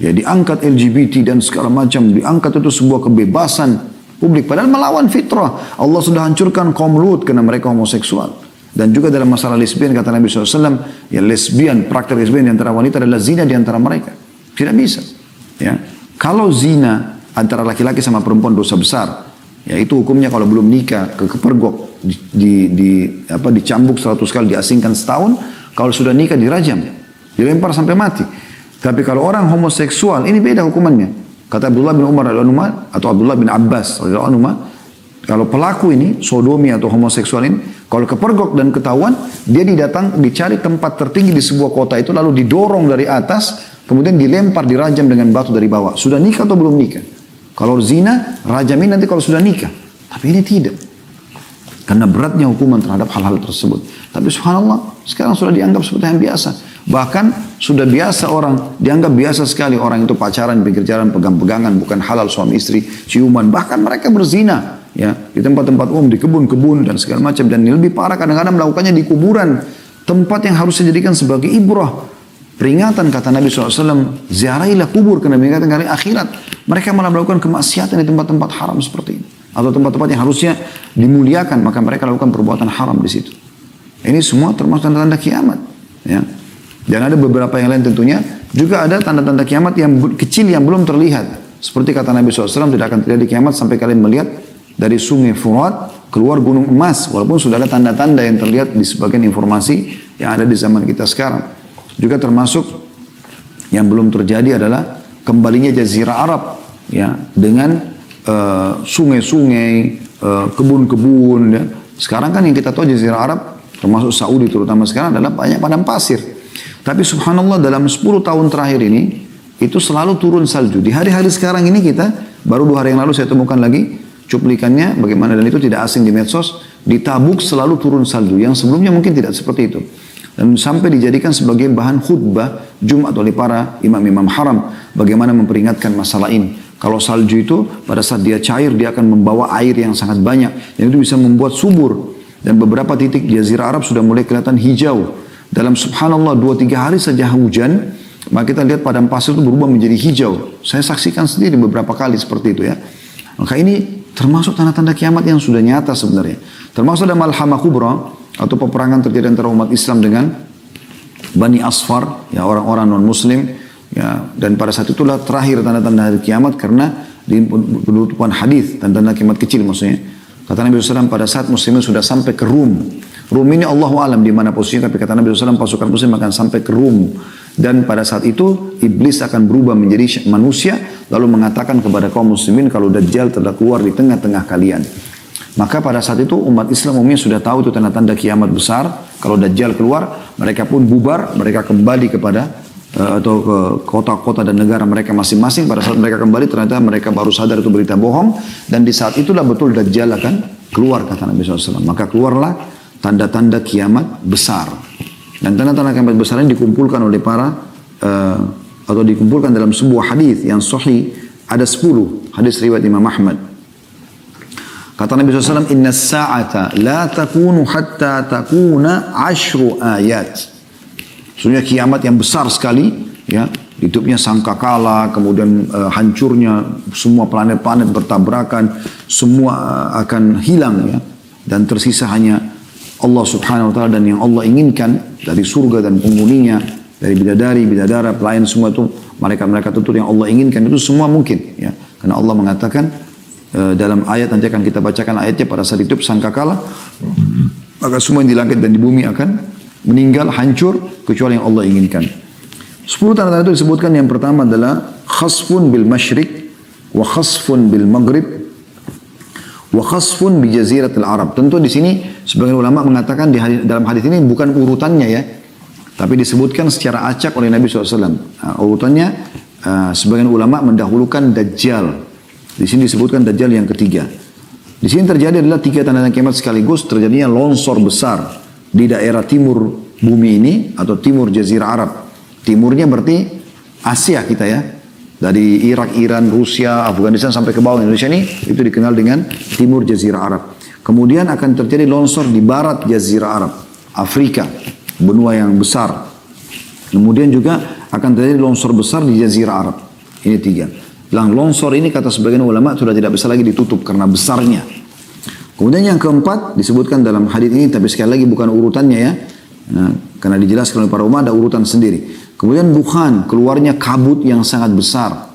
Ya diangkat LGBT dan segala macam, diangkat itu sebuah kebebasan publik. Padahal melawan fitrah. Allah sudah hancurkan kaum Lut karena mereka homoseksual. Dan juga dalam masalah lesbian kata Nabi SAW, ya lesbian, praktek lesbian di antara wanita adalah zina di antara mereka. Tidak bisa. Ya, kalau zina antara laki-laki sama perempuan dosa besar, ya itu hukumnya kalau belum nikah kepergok, dicambuk 100 kali, diasingkan setahun. Kalau sudah nikah dirajam, dilempar sampai mati. Tapi kalau orang homoseksual ini beda hukumannya. Kata Abdullah bin Umar atau Abdullah bin Abbas, kalau pelaku ini sodomi atau homoseksual ini, kalau kepergok dan ketahuan, dia dicari tempat tertinggi di sebuah kota itu, lalu didorong dari atas. Kemudian dilempar, dirajam dengan batu dari bawah. Sudah nikah atau belum nikah? Kalau zina, rajamin nanti kalau sudah nikah. Tapi ini tidak. Karena beratnya hukuman terhadap hal-hal tersebut. Tapi subhanallah, sekarang sudah dianggap seperti yang biasa. Bahkan sudah biasa orang, dianggap biasa sekali orang itu pacaran, pinggir jalan, pegang-pegangan, bukan halal suami istri, ciuman. Bahkan mereka berzina. Ya, di tempat-tempat umum, di kebun-kebun dan segala macam. Dan yang lebih parah kadang-kadang melakukannya di kuburan. Tempat yang harus dijadikan sebagai ibrah. Peringatan kata Nabi SAW, ziarahilah kubur karena mengingatkan hari akhirat. Mereka malah melakukan kemaksiatan di tempat-tempat haram seperti ini. Atau tempat-tempat yang harusnya dimuliakan, maka mereka lakukan perbuatan haram di situ. Ini semua termasuk tanda-tanda kiamat. Ya. Dan ada beberapa yang lain tentunya. Juga ada tanda-tanda kiamat yang kecil yang belum terlihat. Seperti kata Nabi SAW, tidak akan terjadi kiamat sampai kalian melihat dari sungai Furat keluar gunung emas. Walaupun sudah ada tanda-tanda yang terlihat di sebagian informasi yang ada di zaman kita sekarang. Juga termasuk yang belum terjadi adalah kembalinya Jazirah Arab ya dengan sungai-sungai, kebun-kebun ya. Sekarang kan yang kita tahu Jazirah Arab termasuk Saudi terutama sekarang adalah banyak padang pasir. Tapi subhanallah dalam 10 tahun terakhir ini itu selalu turun salju. Di hari-hari sekarang ini kita baru 2 hari yang lalu saya temukan lagi cuplikannya bagaimana, dan itu tidak asing di medsos. Di Tabuk selalu turun salju yang sebelumnya mungkin tidak seperti itu. Dan sampai dijadikan sebagai bahan khutbah Jumat oleh para imam-imam haram. Bagaimana memperingatkan masalah ini. Kalau salju itu pada saat dia cair, dia akan membawa air yang sangat banyak. Dan itu bisa membuat subur. Dan beberapa titik di Jazirah Arab sudah mulai kelihatan hijau. Dalam subhanallah 2-3 hari saja hujan, maka kita lihat padang pasir itu berubah menjadi hijau. Saya saksikan sendiri beberapa kali seperti itu ya. Maka ini termasuk tanda-tanda kiamat yang sudah nyata sebenarnya. Termasuk ada Malhamah Kubra, atau peperangan terjadi antara umat Islam dengan Bani Asfar, ya orang-orang non-Muslim, ya, dan pada saat itulah terakhir tanda-tanda hari kiamat karena di penutupan hadis tanda-tanda kiamat kecil maksudnya. Kata Nabi SAW pada saat Muslimin sudah sampai ke Rum. Rum ini Allahu alam di mana posisinya, tapi kata Nabi SAW pasukan Muslim akan sampai ke Rum. Dan pada saat itu iblis akan berubah menjadi manusia lalu mengatakan kepada kaum muslimin kalau Dajjal telah keluar di tengah-tengah kalian. Maka pada saat itu umat Islam umumnya sudah tahu itu tanda-tanda kiamat besar. Kalau Dajjal keluar, mereka pun bubar, mereka kembali kepada atau ke kota-kota dan negara mereka masing-masing. Pada saat mereka kembali ternyata mereka baru sadar itu berita bohong, dan di saat itulah betul Dajjal akan keluar, kata Nabi SAW. Maka keluarlah tanda-tanda kiamat besar, dan tanda-tanda kiamat besar ini dikumpulkan oleh atau dikumpulkan dalam sebuah hadis yang sahih. Ada 10 hadis riwayat Imam Ahmad. Kata Nabi SAW, inna sa'ata la takunu hatta takuna 10 ayat. Sebenarnya kiamat yang besar sekali, ya, hidupnya sangkakala, kemudian hancurnya semua planet-planet bertabrakan, semua akan hilang, ya, dan tersisa hanya Allah Subhanahu Wa Taala dan yang Allah inginkan dari surga dan penghuninya, dari bidadari, bidadara, pelayan, semua itu mereka tutur yang Allah inginkan, itu semua mungkin, ya, karena Allah mengatakan dalam ayat, nanti akan kita bacakan ayatnya, pada saat hidup sangkakala maka semua yang di langit dan di bumi akan meninggal, hancur, kecuali yang Allah inginkan. 10 tanda-tanda itu disebutkan. Yang pertama adalah khasfun bil masyrik, wa khasfun bil maghrib, wa khasfun bi jaziratil Arab. Tentu di sini sebagian ulama mengatakan dalam hadis ini bukan urutannya, ya, tapi disebutkan secara acak oleh Nabi SAW. Urutannya sebagian ulama mendahulukan Dajjal. Di sini disebutkan Dajjal yang ketiga. Di sini terjadi adalah 3 tanda-tanda kiamat sekaligus. Terjadinya longsor besar di daerah timur bumi ini, atau timur Jazirah Arab. Timurnya berarti Asia kita, ya. Dari Irak, Iran, Rusia, Afghanistan sampai ke bawah Indonesia ini, itu dikenal dengan timur Jazirah Arab. Kemudian akan terjadi longsor di barat Jazirah Arab, Afrika, benua yang besar. Kemudian juga akan terjadi longsor besar di Jazirah Arab. Ini 3. Longsor ini kata sebagian ulama sudah tidak bisa lagi ditutup karena besarnya. Kemudian yang keempat disebutkan dalam hadis ini, tapi sekali lagi bukan urutannya, ya. Nah, karena dijelaskan oleh para ulama ada urutan sendiri. Kemudian dukhan, keluarnya kabut yang sangat besar.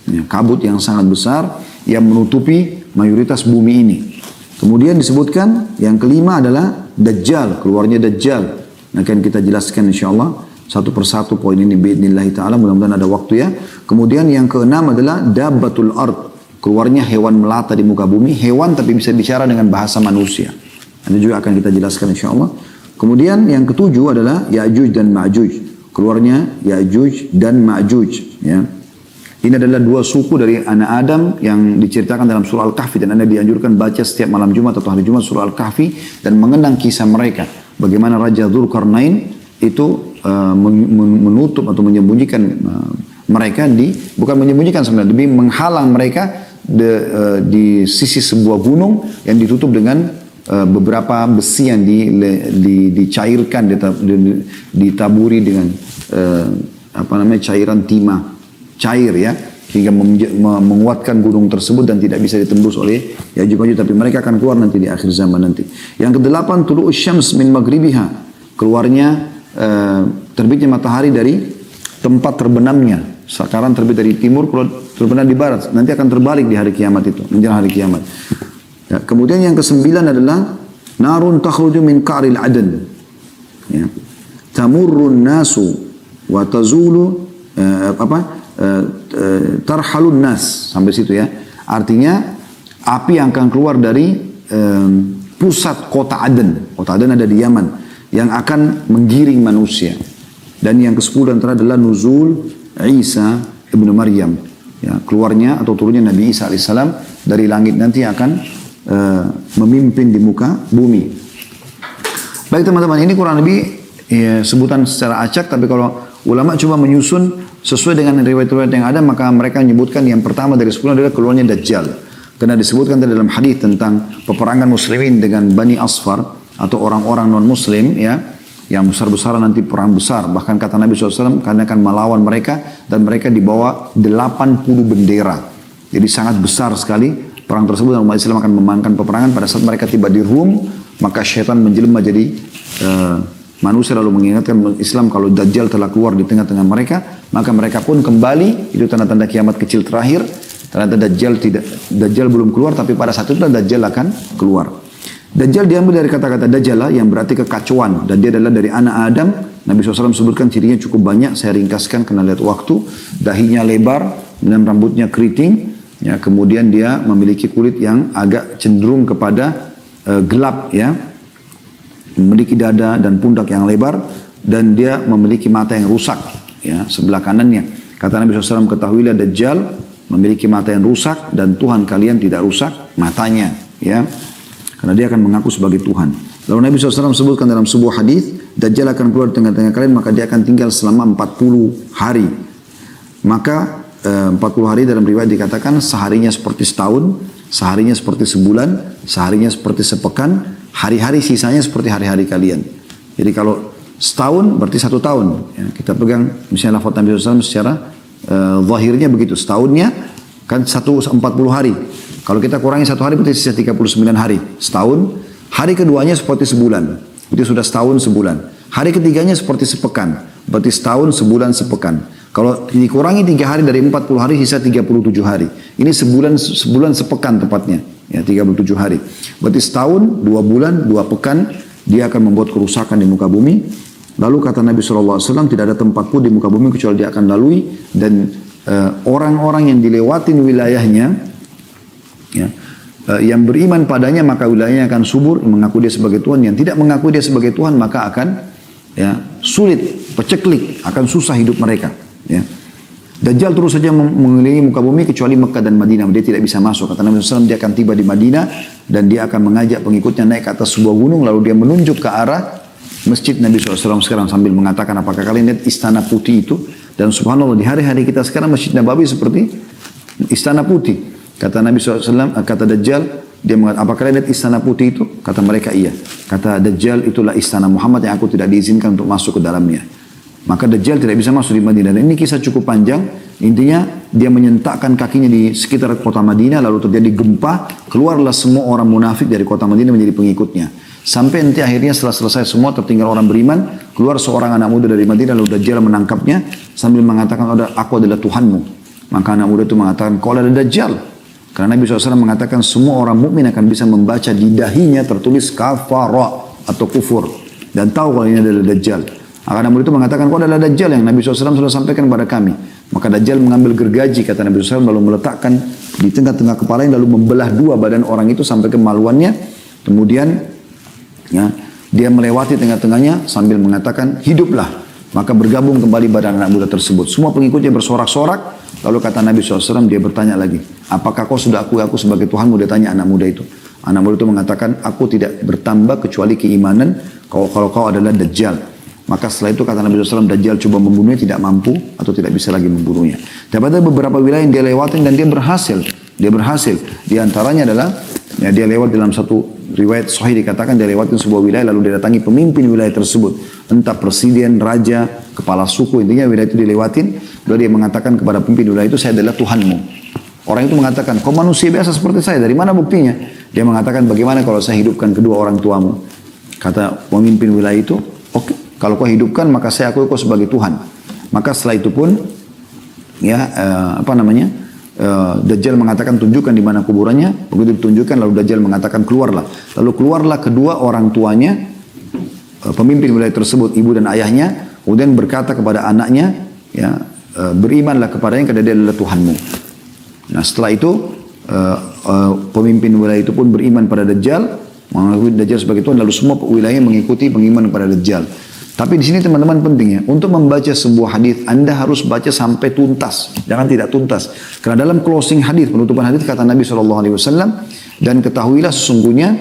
Ya, kabut yang sangat besar yang menutupi mayoritas bumi ini. Kemudian disebutkan yang kelima adalah Dajjal, keluarnya Dajjal. Nah, akan kita jelaskan insyaallah satu persatu poin ini biidznillah taala, mudah-mudahan ada waktu, ya. Kemudian yang keenam adalah Dabbatul Ard, keluarnya hewan melata di muka bumi, hewan tapi bisa bicara dengan bahasa manusia. Ini juga akan kita jelaskan insyaallah. Kemudian yang ketujuh adalah Ya'juj dan Ma'juj, keluarnya Ya'juj dan Ma'juj, ya. Ini adalah 2 suku dari anak Adam yang diceritakan dalam surah Al-Kahfi, dan Anda dianjurkan baca setiap malam Jumat atau hari Jumat surah Al-Kahfi dan mengenang kisah mereka. Bagaimana Raja Dzulqarnain itu menutup atau menyembunyikan mereka bukan menyembunyikan sebenarnya, lebih menghalang mereka di sisi sebuah gunung yang ditutup dengan beberapa besi yang dicairkan, ditaburi dengan cairan timah cair, ya, hingga menguatkan gunung tersebut dan tidak bisa ditembus oleh Ya'juj Ma'juj, tapi mereka akan keluar nanti di akhir zaman nanti. Yang ke-8 tulu'us syams min maghribiha, keluarnya terbitnya matahari dari tempat terbenamnya. Sekarang terbit dari timur, kalau terbenam di barat, nanti akan terbalik di hari kiamat itu, menjelang hari kiamat. Ya, kemudian yang ke-9 adalah narun takhruju min qa'ril adan, ya, tamurrun nasu wa tazulu tarhalun nas, sampai situ, ya. Artinya api yang akan keluar dari pusat kota Aden. Kota Aden ada di Yaman, yang akan menggiring manusia. Dan yang ke-10 antara adalah nuzul Isa ibnu Maryam, ya, keluarnya atau turunnya Nabi Isa alaihissalam dari langit, nanti akan memimpin di muka bumi. Baik teman-teman, ini kurang lebih, ya, sebutan secara acak, tapi kalau ulama coba menyusun sesuai dengan riwayat-riwayat yang ada, maka mereka menyebutkan yang pertama dari 10 adalah keluarnya Dajjal. Karena disebutkan dalam hadis tentang peperangan muslimin dengan Bani Asfar atau orang-orang non-muslim, ya, yang besar-besaran nanti perang besar. Bahkan kata Nabi SAW, karena akan melawan mereka, dan mereka dibawa 80 bendera. Jadi sangat besar sekali perang tersebut, dan umat Islam akan memenangkan peperangan. Pada saat mereka tiba di Rum, maka syaitan menjelma jadi manusia, lalu mengingatkan Islam kalau Dajjal telah keluar di tengah-tengah mereka, maka mereka pun kembali. Itu tanda-tanda kiamat kecil terakhir. Ternyata Dajjal belum keluar, tapi pada saat itu Dajjal akan keluar. Dajjal diambil dari kata-kata Dajjala yang berarti kekacauan, dan dia adalah dari anak Adam. Nabi SAW sebutkan cirinya cukup banyak, saya ringkaskan karena lihat waktu. Dahinya lebar dan rambutnya keriting, ya, kemudian dia memiliki kulit yang agak cenderung kepada gelap, ya, memiliki dada dan pundak yang lebar, dan dia memiliki mata yang rusak. ya, sebelah kanannya. Kata Nabi SAW, ketahuilah Dajjal memiliki mata yang rusak dan Tuhan kalian tidak rusak matanya, ya, karena dia akan mengaku sebagai Tuhan. Lalu Nabi SAW sebutkan dalam sebuah hadis, Dajjal akan keluar di tengah-tengah kalian, maka dia akan tinggal selama 40 hari. Maka 40 hari dalam riwayat dikatakan seharinya seperti setahun, seharinya seperti sebulan, seharinya seperti sepekan, hari-hari sisanya seperti hari-hari kalian. Jadi kalau setahun berarti 1 tahun. Ya, kita pegang misalnya lafaz Nabi SAW secara zahirnya begitu. Setahunnya kan 40 hari. Kalau kita kurangi 1 hari berarti sisa 39 hari. Setahun. Hari keduanya seperti sebulan. Itu sudah setahun sebulan. Hari ketiganya seperti sepekan. Berarti setahun sebulan sepekan. Kalau dikurangi 3 hari dari 40 hari sisa 37 hari. Ini sebulan sepekan tepatnya. Ya, 37 hari. Berarti setahun, 2 bulan, 2 pekan dia akan membuat kerusakan di muka bumi. Lalu kata Nabi SAW, tidak ada tempat pun di muka bumi kecuali dia akan lalui. Dan orang-orang yang dilewatin wilayahnya, ya, yang beriman padanya maka wilayahnya akan subur, mengaku dia sebagai Tuhan. Yang tidak mengaku dia sebagai Tuhan maka akan, ya, sulit, peceklik, akan susah hidup mereka. Ya. Dajjal terus saja mengelilingi muka bumi kecuali Mekah dan Madinah. Dia tidak bisa masuk. Kata Nabi SAW, dia akan tiba di Madinah dan dia akan mengajak pengikutnya naik ke atas sebuah gunung. Lalu dia menunjuk ke arah masjid Nabi SAW sekarang sambil mengatakan, apakah kalian lihat istana putih itu? Dan subhanallah di hari-hari kita sekarang Masjid Nabawi seperti istana putih. Kata Nabi SAW, kata Dajjal, dia mengatakan, apakah kalian lihat istana putih itu? Kata mereka iya. Kata Dajjal, itulah istana Muhammad yang aku tidak diizinkan untuk masuk ke dalamnya. Maka Dajjal tidak bisa masuk di Madinah. Dan ini kisah cukup panjang. Intinya dia menyentakkan kakinya di sekitar kota Madinah. Lalu terjadi gempa. Keluarlah semua orang munafik dari kota Madinah menjadi pengikutnya. Sampai nanti akhirnya setelah selesai semua tertinggal orang beriman. Keluar seorang anak muda dari Madinah. Lalu Dajjal menangkapnya sambil mengatakan, aku adalah Tuhanmu. Maka anak muda itu mengatakan, kau adalah Dajjal. Karena Nabi SAW mengatakan semua orang mukmin akan bisa membaca di dahinya tertulis kafara atau kufur. Dan tahu kalau ini adalah Dajjal. Anak muda itu mengatakan, kau adalah Dajjal yang Nabi SAW sudah sampaikan kepada kami. Maka Dajjal mengambil gergaji, kata Nabi SAW, lalu meletakkan di tengah-tengah kepalanya, lalu membelah 2 badan orang itu sampai kemaluannya. Kemudian, ya, dia melewati tengah-tengahnya sambil mengatakan, hiduplah. Maka bergabung kembali badan anak muda tersebut. Semua pengikutnya bersorak-sorak. Lalu kata Nabi SAW, dia bertanya lagi, apakah kau sudah akui aku sebagai Tuhanmu? Dia tanya anak muda itu. Anak muda itu mengatakan, aku tidak bertambah kecuali keimanan kalau kau adalah Dajjal. Maka setelah itu kata Nabi SAW, Dajjal coba membunuhnya, tidak mampu atau tidak bisa lagi membunuhnya. Dan pada beberapa wilayah yang dia lewatin dan dia berhasil. Dia berhasil. Di antaranya adalah, ya, dia lewat dalam satu riwayat sahih dikatakan dia lewatin sebuah wilayah lalu dia datangi pemimpin wilayah tersebut. Entah presiden, raja, kepala suku, intinya wilayah itu dilewatin. Lalu dia mengatakan kepada pemimpin wilayah itu, saya adalah Tuhanmu. Orang itu mengatakan, kau manusia biasa seperti saya, dari mana buktinya? Dia mengatakan, bagaimana kalau saya hidupkan kedua orang tuamu? Kata pemimpin wilayah itu, oke. Kalau kau hidupkan maka saya akui kau sebagai Tuhan. Maka setelah itu pun, ya, Dajjal mengatakan tunjukkan di mana kuburannya. Begitu ditunjukkan lalu Dajjal mengatakan keluarlah. Lalu keluarlah kedua orang tuanya, pemimpin wilayah tersebut, ibu dan ayahnya. Kemudian berkata kepada anaknya, ya, berimanlah kepadanya karena dia adalah Tuhanmu. Nah setelah itu pemimpin wilayah itu pun beriman pada Dajjal, mengakui Dajjal sebagai Tuhan. Lalu semua wilayah mengikuti pengiman kepada Dajjal. Tapi di sini teman-teman pentingnya, untuk membaca sebuah hadis Anda harus baca sampai tuntas, jangan tidak tuntas. Karena dalam closing hadis, penutupan hadis kata Nabi SAW, dan ketahuilah sesungguhnya,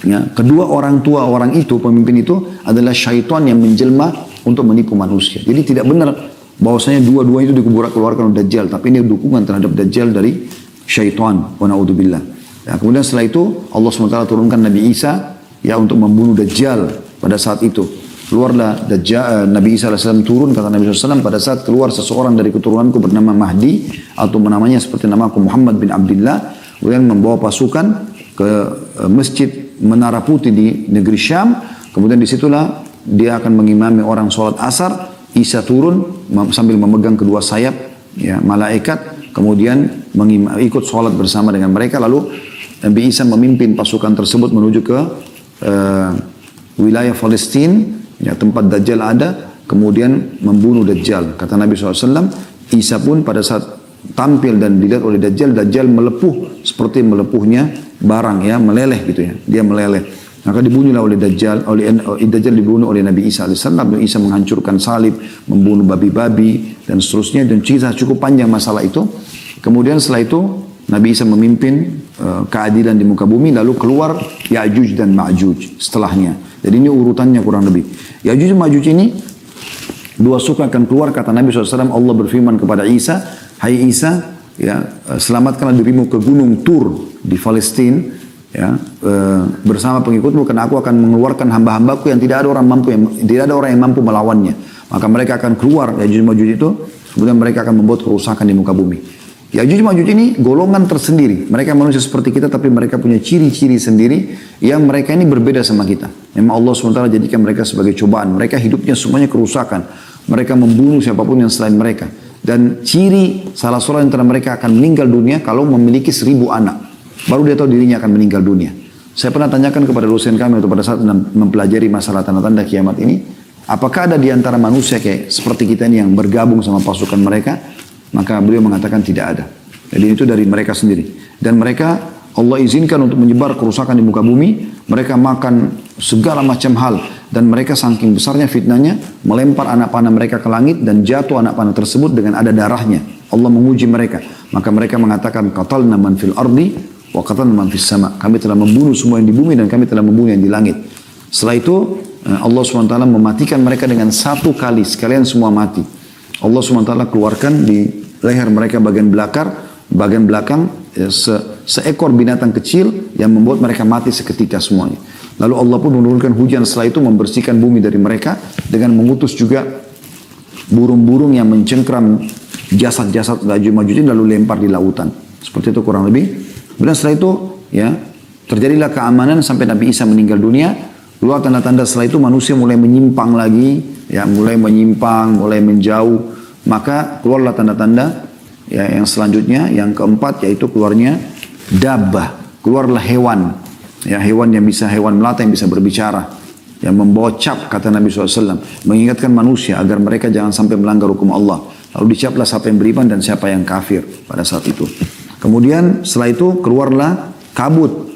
ya, kedua orang tua orang itu, pemimpin itu adalah syaitan yang menjelma untuk menipu manusia. Jadi tidak benar bahwasanya dua-dua itu dikeluarkan oleh Dajjal, tapi ini dukungan terhadap Dajjal dari syaitan. Wa na'udzubillah. Ya, kemudian setelah itu Allah SWT turunkan Nabi Isa, ya, untuk membunuh Dajjal pada saat itu. Keluarlah Dajjal, Nabi Isa AS turun, kata Nabi SAW, pada saat keluar seseorang dari keturunanku bernama Mahdi, atau namanya seperti namaku Muhammad bin Abdullah, kemudian membawa pasukan ke masjid Menara Putih di negeri Syam. Kemudian disitulah dia akan mengimami orang sholat asar. Isa turun sambil memegang kedua sayap, ya, malaikat, kemudian ikut sholat bersama dengan mereka. Lalu Nabi Isa memimpin pasukan tersebut menuju ke wilayah Palestina, ya, tempat Dajjal ada, kemudian membunuh Dajjal. Kata Nabi SAW, Isa pun pada saat tampil dan dilihat oleh Dajjal, Dajjal melepuh seperti melepuhnya barang, ya, meleleh gitu ya. Dia meleleh. Maka dibunuhlah oleh Dajjal, Dajjal dibunuh oleh Nabi Isa alaihissalam. Nabi Isa menghancurkan salib, membunuh babi-babi dan seterusnya, dan cerita cukup panjang masalah itu. Kemudian setelah itu Nabi Isa memimpin keadilan di muka bumi, lalu keluar Ya'juj dan Ma'juj setelahnya. Jadi ini urutannya kurang lebih. Ya'juj dan Ma'juj ini dua suku akan keluar, kata Nabi SAW. Allah berfirman kepada Isa, hai Isa, ya, selamatkanlah dirimu ke gunung Tur di Palestina, ya, bersama pengikutmu, karena aku akan mengeluarkan hamba-hambaku yang tidak ada orang yang mampu melawannya. Maka mereka akan keluar, Ya'juj Ma'juj itu, kemudian mereka akan membuat kerusakan di muka bumi. Ya'juj Ma'juj ini golongan tersendiri. Mereka manusia seperti kita, tapi mereka punya ciri-ciri sendiri yang mereka ini berbeda sama kita. Memang Allah SWT jadikan mereka sebagai cobaan. Mereka hidupnya semuanya kerusakan. Mereka membunuh siapapun yang selain mereka. Dan ciri salah seorang antara mereka akan meninggal dunia kalau memiliki 1000 anak. Baru dia tahu dirinya akan meninggal dunia. Saya pernah tanyakan kepada dosen kami pada saat mempelajari masalah tanda-tanda kiamat ini, apakah ada di antara manusia kayak seperti kita ini yang bergabung sama pasukan mereka? Maka beliau mengatakan tidak ada. Jadi itu dari mereka sendiri. Dan mereka Allah izinkan untuk menyebar kerusakan di muka bumi. Mereka makan segala macam hal. Dan mereka saking besarnya fitnahnya, melempar anak panah mereka ke langit dan jatuh anak panah tersebut dengan ada darahnya. Allah menguji mereka. Maka mereka mengatakan, qatalna man fil ardi wa qatalna man fis sama. Kami telah membunuh semua yang di bumi dan kami telah membunuh yang di langit. Setelah itu Allah SWT mematikan mereka dengan satu kali. Sekalian semua mati. Allah SWT keluarkan di leher mereka bagian belakang seekor binatang kecil yang membuat mereka mati seketika semuanya. Lalu Allah pun menurunkan hujan setelah itu membersihkan bumi dari mereka dengan mengutus juga burung-burung yang mencengkram jasad-jasad Ya'juj Ma'juj lalu lempar di lautan. Seperti itu kurang lebih. Kemudian setelah itu ya terjadilah keamanan sampai Nabi Isa meninggal dunia. Keluar tanda-tanda setelah itu manusia mulai menyimpang lagi, ya mulai menyimpang, mulai menjauh. Maka keluarlah tanda-tanda ya, yang selanjutnya, yang keempat yaitu keluarnya dabbah, keluarlah hewan, ya hewan melata yang bisa berbicara, yang membawa cap kata Nabi SAW, mengingatkan manusia agar mereka jangan sampai melanggar hukum Allah. Lalu dicaplah siapa yang beriman dan siapa yang kafir pada saat itu. Kemudian setelah itu keluarlah kabut,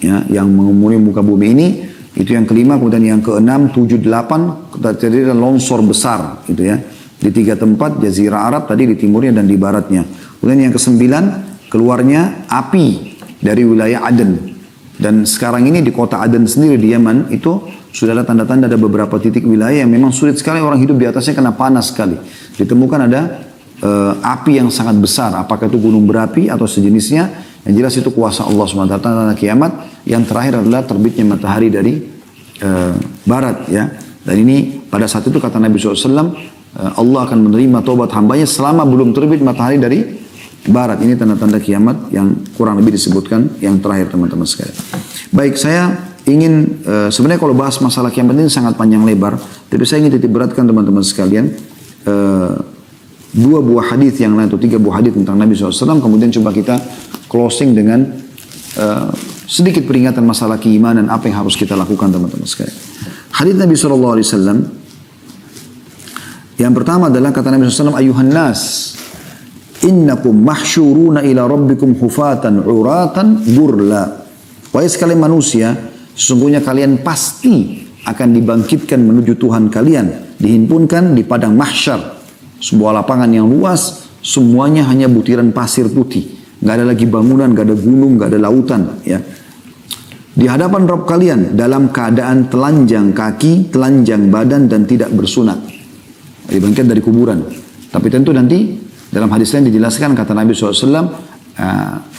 ya yang mengumuni muka bumi ini. Itu yang kelima. Kemudian yang keenam, 7, 8 terjadi longsor besar, gitu ya. Di 3 tempat, Jazirah Arab tadi di timurnya dan di baratnya. Kemudian yang ke-9, keluarnya api dari wilayah Aden. Dan sekarang ini di kota Aden sendiri di Yaman itu sudah ada tanda-tanda ada beberapa titik wilayah yang memang sulit sekali orang hidup di atasnya karena panas sekali. Ditemukan ada api yang sangat besar, apakah itu gunung berapi atau sejenisnya. Yang jelas itu kuasa Allah SWT, tanda kiamat. Yang terakhir adalah terbitnya matahari dari barat, ya. Dan ini pada saat itu kata Nabi SAW, Allah akan menerima taubat hambanya selama belum terbit matahari dari barat. Ini tanda-tanda kiamat yang kurang lebih disebutkan yang terakhir teman-teman sekalian. Baik, saya ingin sebenarnya kalau bahas masalah kiamat ini sangat panjang lebar, tapi saya ingin titik beratkan teman-teman sekalian 2 buah hadis yang lain atau 3 buah hadis tentang Nabi SAW. Kemudian coba kita closing dengan sedikit peringatan masalah keimanan, apa yang harus kita lakukan teman-teman sekalian. Hadis Nabi SAW yang pertama adalah kata Nabi SAW, ayuhan nas, innakum mahsyuruna ila rabbikum hufatan uratan gurla. Wahai sekalian manusia, sesungguhnya kalian pasti akan dibangkitkan menuju Tuhan kalian, dihimpunkan di padang mahsyar, sebuah lapangan yang luas, semuanya hanya butiran pasir putih, nggak ada lagi bangunan, nggak ada gunung, nggak ada lautan, ya. Di hadapan Rabb kalian dalam keadaan telanjang kaki, telanjang badan dan tidak bersunat. Dibangkitkan dari kuburan. Tapi tentu nanti dalam hadis lain dijelaskan kata Nabi SAW,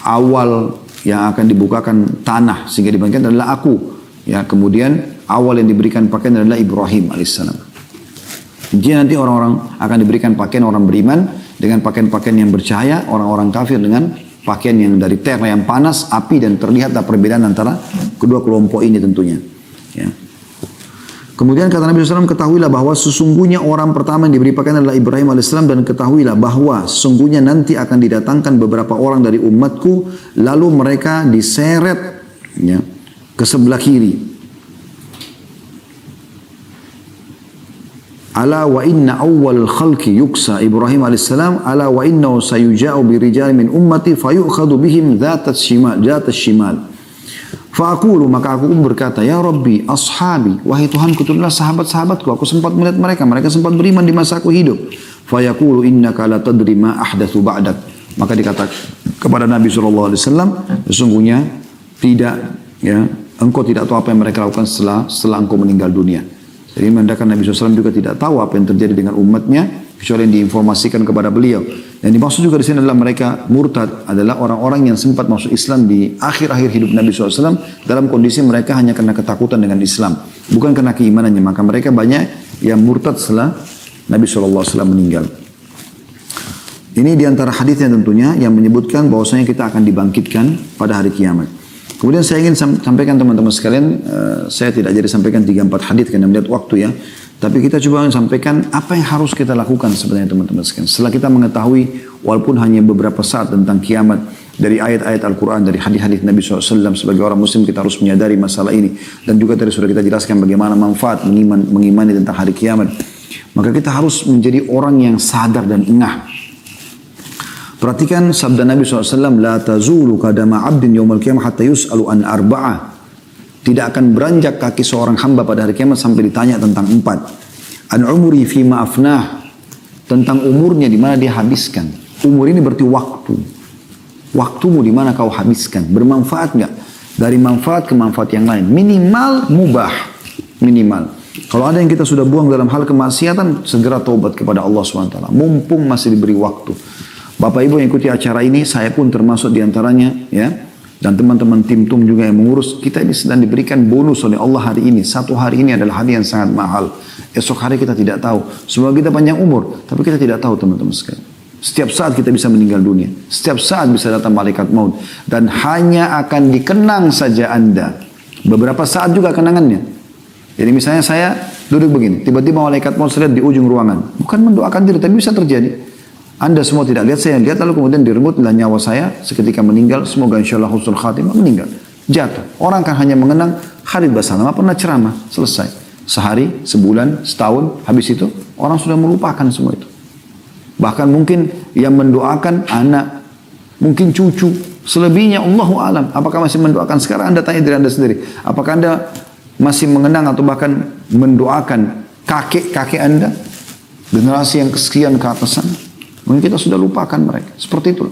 awal yang akan dibukakan tanah sehingga dibangkitkan adalah aku. Ya, kemudian awal yang diberikan pakaian adalah Ibrahim alaihissalam. Jadi nanti orang-orang akan diberikan pakaian orang beriman dengan pakaian-pakaian yang bercahaya, orang-orang kafir dengan pakaian yang dari terra yang panas, api, dan terlihatlah perbedaan antara kedua kelompok ini tentunya. Ya. Kemudian kata Nabi SAW, ketahuilah bahwa sesungguhnya orang pertama yang diberi pakaian adalah Ibrahim AS, dan ketahuilah bahwa sesungguhnya nanti akan didatangkan beberapa orang dari umatku, lalu mereka diseret, ya, ke sebelah kiri. Ala wa inna awwal khalqi yuksa Ibrahim AS, ala wa innahu sayuja'u birijal min ummati fayu'khadu bihim dhatat shimal. Fa'akulu, maka aku pun berkata, ya Rabbi, ashabi, wahai Tuhanku, itulah sahabat-sahabatku, aku sempat melihat mereka, mereka sempat beriman di masa aku hidup. Fayaqulu innaka la tadri ma ahdatsu ba'dak. Maka dikatakan kepada Nabi SAW, sesungguhnya tidak, ya, engkau tidak tahu apa yang mereka lakukan setelah engkau meninggal dunia. Jadi menandakan Nabi SAW juga tidak tahu apa yang terjadi dengan umatnya, kecuali yang diinformasikan kepada beliau. Dan dimaksud juga di sini adalah mereka murtad, adalah orang-orang yang sempat masuk Islam di akhir-akhir hidup Nabi SAW dalam kondisi mereka hanya karena ketakutan dengan Islam, bukan karena keimanannya. Maka mereka banyak yang murtad setelah Nabi SAW meninggal. Ini diantara hadisnya tentunya yang menyebutkan bahwasanya kita akan dibangkitkan pada hari kiamat. Kemudian saya ingin sampaikan teman-teman sekalian, saya tidak jadi sampaikan 3-4 hadis karena melihat waktu ya. Tapi kita coba sampaikan apa yang harus kita lakukan sebenarnya teman-teman sekalian. Setelah kita mengetahui walaupun hanya beberapa saat tentang kiamat dari ayat-ayat Al-Quran, dari hadis-hadis Nabi SAW, sebagai orang muslim kita harus menyadari masalah ini. Dan juga tadi sudah kita jelaskan bagaimana manfaat mengimani tentang hari kiamat. Maka kita harus menjadi orang yang sadar dan engah. Perhatikan sabda Nabi SAW, La tazulu kadama abdin yawmal qiyamah hatta yus'alu an arba'ah. Tidak akan beranjak kaki seorang hamba pada hari kiamat sampai ditanya tentang 4. An umuri fima afnah. Tentang umurnya di mana dia habiskan. Umur ini berarti waktu. Waktumu di mana kau habiskan. Bermanfaat enggak? Dari manfaat ke manfaat yang lain. Minimal mubah. Minimal. Kalau ada yang kita sudah buang dalam hal kemaksiatan, segera taubat kepada Allah SWT. Mumpung masih diberi waktu. Bapak Ibu yang ikuti acara ini, saya pun termasuk diantaranya, ya. Dan teman-teman tim TUM juga yang mengurus. Kita ini sedang diberikan bonus oleh Allah hari ini. Satu hari ini adalah hari yang sangat mahal. Esok hari kita tidak tahu. Semoga kita panjang umur, tapi kita tidak tahu teman-teman sekalian. Setiap saat kita bisa meninggal dunia. Setiap saat bisa datang malaikat maut. Dan hanya akan dikenang saja Anda. Beberapa saat juga kenangannya. Jadi misalnya saya duduk begini. Tiba-tiba malaikat maut saya lihat di ujung ruangan. Bukan mendoakan diri, tapi bisa terjadi. Anda semua tidak lihat, saya lihat, lalu kemudian direngutlah nyawa saya seketika meninggal. Semoga insya Allah husnul khatimah, meninggal. Jatuh. Orang kan hanya mengenang Khalid Basalamah pernah ceramah, selesai. Sehari, sebulan, setahun, habis itu orang sudah melupakan semua itu. Bahkan mungkin yang mendoakan anak, mungkin cucu. Selebihnya Allahu alam. Apakah masih mendoakan sekarang? Anda tanya diri Anda sendiri. Apakah Anda masih mengenang atau bahkan mendoakan kakek-kakek Anda? Generasi yang kesekian ke atas sana. Mungkin kita sudah lupakan mereka. Seperti itu.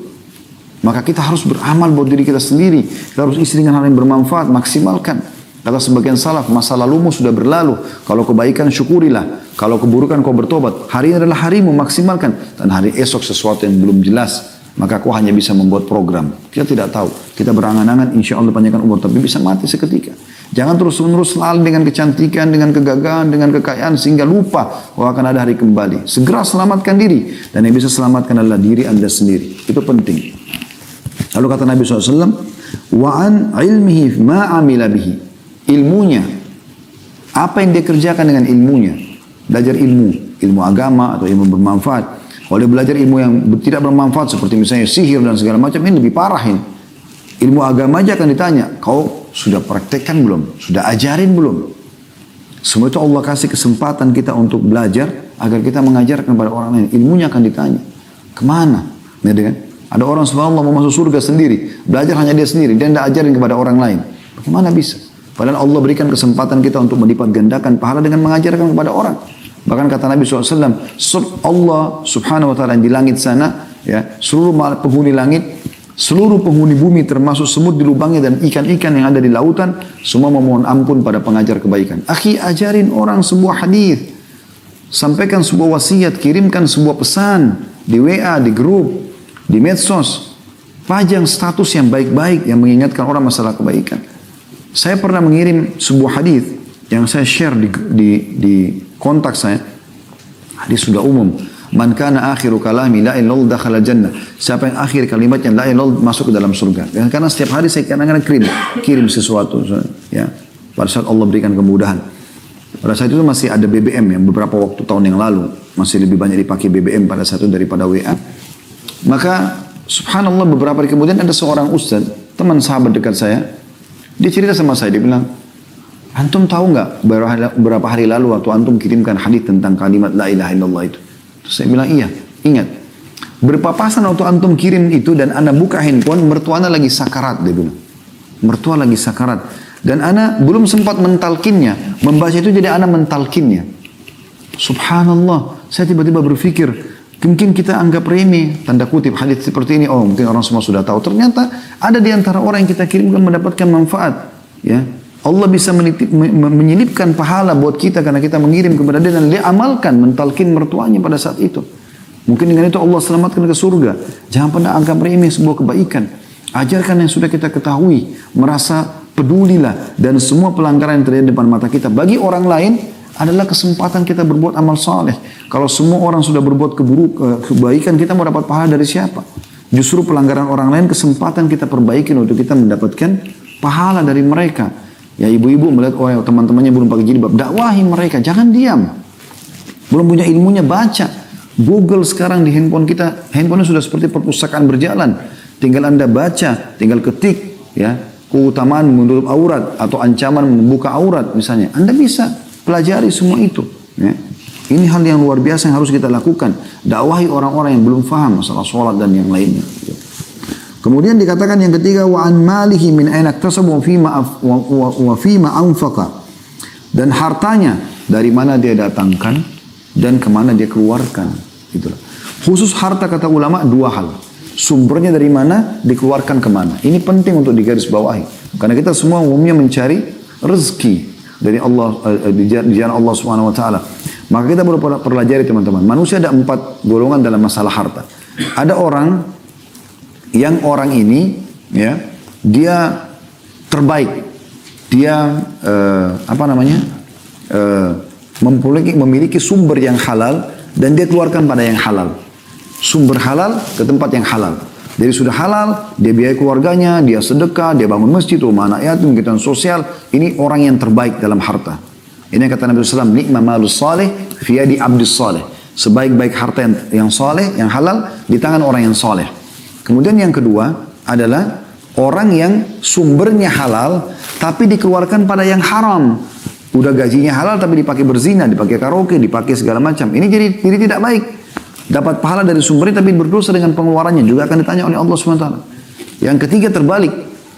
Maka kita harus beramal buat diri kita sendiri. Kita harus isi dengan hal yang bermanfaat. Maksimalkan. Kata sebagian salaf, masa lalumu sudah berlalu. Kalau kebaikan syukurilah. Kalau keburukan kau bertobat. Hari ini adalah harimu, maksimalkan. Dan hari esok sesuatu yang belum jelas. Maka kau hanya bisa membuat program. Kita tidak tahu. Kita berangan-angan insya Allah panjangkan umur. Tapi bisa mati seketika. Jangan terus-menerus selalu dengan kecantikan, dengan kegagahan, dengan kekayaan. Sehingga lupa bahwa akan ada hari kembali. Segera selamatkan diri. Dan yang bisa selamatkan adalah diri Anda sendiri. Itu penting. Lalu kata Nabi SAW, Wa'an ilmihi ma'amila bihi. Ilmunya. Apa yang dia kerjakan dengan ilmunya. Belajar ilmu. Ilmu agama atau ilmu bermanfaat. Kalau dia belajar ilmu yang tidak bermanfaat. Seperti misalnya sihir dan segala macam. Ini lebih parah ini. Ilmu agama aja akan ditanya. Kau sudah praktekkan belum? Sudah ajarin belum? Semua itu Allah kasih kesempatan kita untuk belajar agar kita mengajarkan kepada orang lain. Ilmunya akan ditanya. Kemana? Ya, kan? Ada orang subhanallah mau masuk surga sendiri. Belajar hanya dia sendiri. Dia tidak ajarin kepada orang lain. Bagaimana bisa? Padahal Allah berikan kesempatan kita untuk melipat gandakan pahala dengan mengajarkan kepada orang. Bahkan kata Nabi SAW, Allah subhanahu wa ta'ala di langit sana, ya, seluruh penghuni langit, seluruh penghuni bumi termasuk semut di lubangnya dan ikan-ikan yang ada di lautan semua memohon ampun pada pengajar kebaikan. Akhi, ajarin orang sebuah hadis, sampaikan sebuah wasiat, kirimkan sebuah pesan di WA, di grup, di medsos, pajang status yang baik-baik yang mengingatkan orang masalah kebaikan. Saya pernah mengirim sebuah hadis yang saya share di kontak saya. Hadis sudah umum. Man kana akhiru kalami la ilaha illallah dakhala jannah. Siapa yang akhir kalimatnya la ilaha illallah masuk ke dalam surga. Dan karena setiap hari saya kadang-kadang kirim sesuatu, ya. Pada saat Allah berikan kemudahan. Pada saat itu masih ada BBM yang beberapa waktu tahun yang lalu masih lebih banyak dipakai BBM pada saat itu daripada WA. Maka subhanallah beberapa hari kemudian ada seorang ustaz, teman sahabat dekat saya, dia cerita sama saya, dia bilang, antum tahu nggak beberapa hari lalu waktu antum kirimkan hadis tentang kalimat la ilaha illallah itu? Terus saya bilang, iya, ingat. Berpapasan waktu antum kirim itu dan anda buka handphone, mertua anda lagi sakarat, dia bilang. mertua lagi sakarat. Dan ana belum sempat mentalkinnya, membaca itu jadi ana mentalkinnya. Subhanallah, saya tiba-tiba berpikir, mungkin kita anggap remeh, tanda kutip hadis seperti ini, oh mungkin orang semua sudah tahu. Ternyata ada di antara orang yang kita kirimkan mendapatkan manfaat. Ya, Allah bisa menyelipkan pahala buat kita karena kita mengirim kepada dia dan dia amalkan, mentalkin mertuanya pada saat itu. Mungkin dengan itu Allah selamatkan ke surga. Jangan pernah anggap remeh sebuah kebaikan. Ajarkan yang sudah kita ketahui, merasa pedulilah, dan semua pelanggaran yang terjadi di depan mata kita bagi orang lain adalah kesempatan kita berbuat amal saleh. Kalau semua orang sudah berbuat kebaikan, kita mau dapat pahala dari siapa? Justru pelanggaran orang lain kesempatan kita perbaikin untuk kita mendapatkan pahala dari mereka. Ya ibu-ibu melihat orang teman-temannya belum pakai jilbab, dakwahi mereka, jangan diam. Belum punya ilmunya, baca. Google sekarang di handphone kita, handphone sudah seperti perpustakaan berjalan. Tinggal Anda baca, tinggal ketik, ya, keutamaan menutup aurat atau ancaman membuka aurat misalnya. Anda bisa pelajari semua itu. Ya. Ini hal yang luar biasa yang harus kita lakukan. Dakwahi orang-orang yang belum faham masalah sholat dan yang lainnya. Kemudian dikatakan yang ketiga, wa an malihi min aina iktasaba wa fima anfaqa. Dan hartanya dari mana dia datangkan dan kemana dia keluarkan. Itulah. Khusus harta kata ulama dua hal. Sumbernya dari mana, dikeluarkan kemana. Ini penting untuk digarisbawahi. Karena kita semua umumnya mencari rezeki dari Allah, di jalan Allah Subhanahu Wa Taala. Maka kita perlu pelajari teman-teman. Manusia ada 4 golongan dalam masalah harta. Ada orang yang orang ini, ya, dia terbaik. Dia memiliki sumber yang halal dan dia keluarkan pada yang halal. Sumber halal ke tempat yang halal. Jadi sudah halal, dia biaya keluarganya, dia sedekah, dia bangun masjid, rumah anak yatim, kegiatan sosial. Ini orang yang terbaik dalam harta. Ini yang kata Nabi SAW, nikma malus salih fi yadi abdis salih. Sebaik-baik harta yang saleh, yang halal, di tangan orang yang saleh. Kemudian yang kedua adalah orang yang sumbernya halal, tapi dikeluarkan pada yang haram. Udah gajinya halal, tapi dipakai berzina, dipakai karaoke, dipakai segala macam. Ini jadi tidak baik. Dapat pahala dari sumbernya tapi berdosa dengan pengeluarannya. Juga akan ditanya oleh Allah SWT. Yang ketiga terbalik.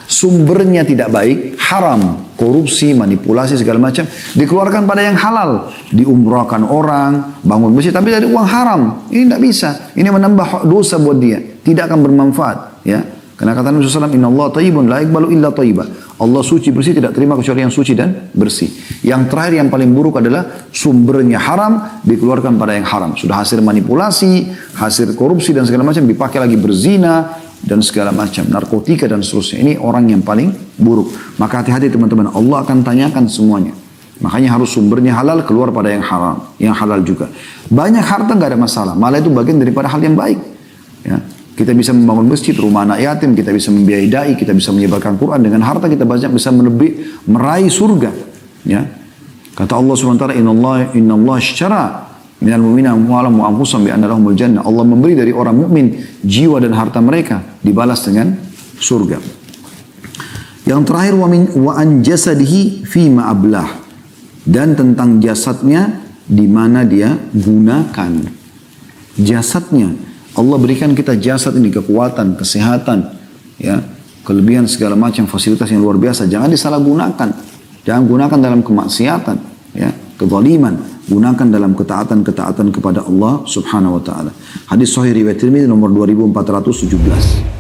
Sumbernya tidak baik, haram, korupsi, manipulasi segala macam. Dikeluarkan pada yang halal. Diumrahkan orang, bangun masjid tapi dari uang haram. Ini tidak bisa. Ini menambah dosa buat dia. Tidak akan bermanfaat. Ya. Karena kata Nabi SAW, Inna Allah tayyibun la iqbalu illa tayyibah. Allah suci bersih, tidak terima kecuali yang suci dan bersih. Yang terakhir yang paling buruk adalah sumbernya haram, dikeluarkan pada yang haram. Sudah hasil manipulasi, hasil korupsi dan segala macam, dipakai lagi berzina dan segala macam, narkotika dan seterusnya. Ini orang yang paling buruk. Maka hati-hati teman-teman, Allah akan tanyakan semuanya. Makanya harus sumbernya halal, keluar pada yang haram, yang halal juga. Banyak harta nggak ada masalah, malah itu bagian daripada hal yang baik. Ya. Kita bisa membangun masjid, rumah anak yatim, kita bisa membiayai dai, kita bisa menyebarkan Quran. Dengan harta kita banyak bisa meraih surga. Ya. Kata Allah SWT, Inna Allah ishtara minal mu'mina amwalahum wa anfusahum bi anna lahumul jannah. Allah memberi dari orang mukmin jiwa dan harta mereka dibalas dengan surga. Yang terakhir, wa an jasadihi fima ablah. Dan tentang jasadnya di mana dia gunakan. Jasadnya. Allah berikan kita jasad ini, kekuatan, kesehatan, ya, kelebihan segala macam, fasilitas yang luar biasa. Jangan disalahgunakan. Jangan gunakan dalam kemaksiatan, ya, kezaliman. Gunakan dalam ketaatan kepada Allah Subhanahu wa taala. Hadis sahih riwayat Tirmidzi nomor 2417.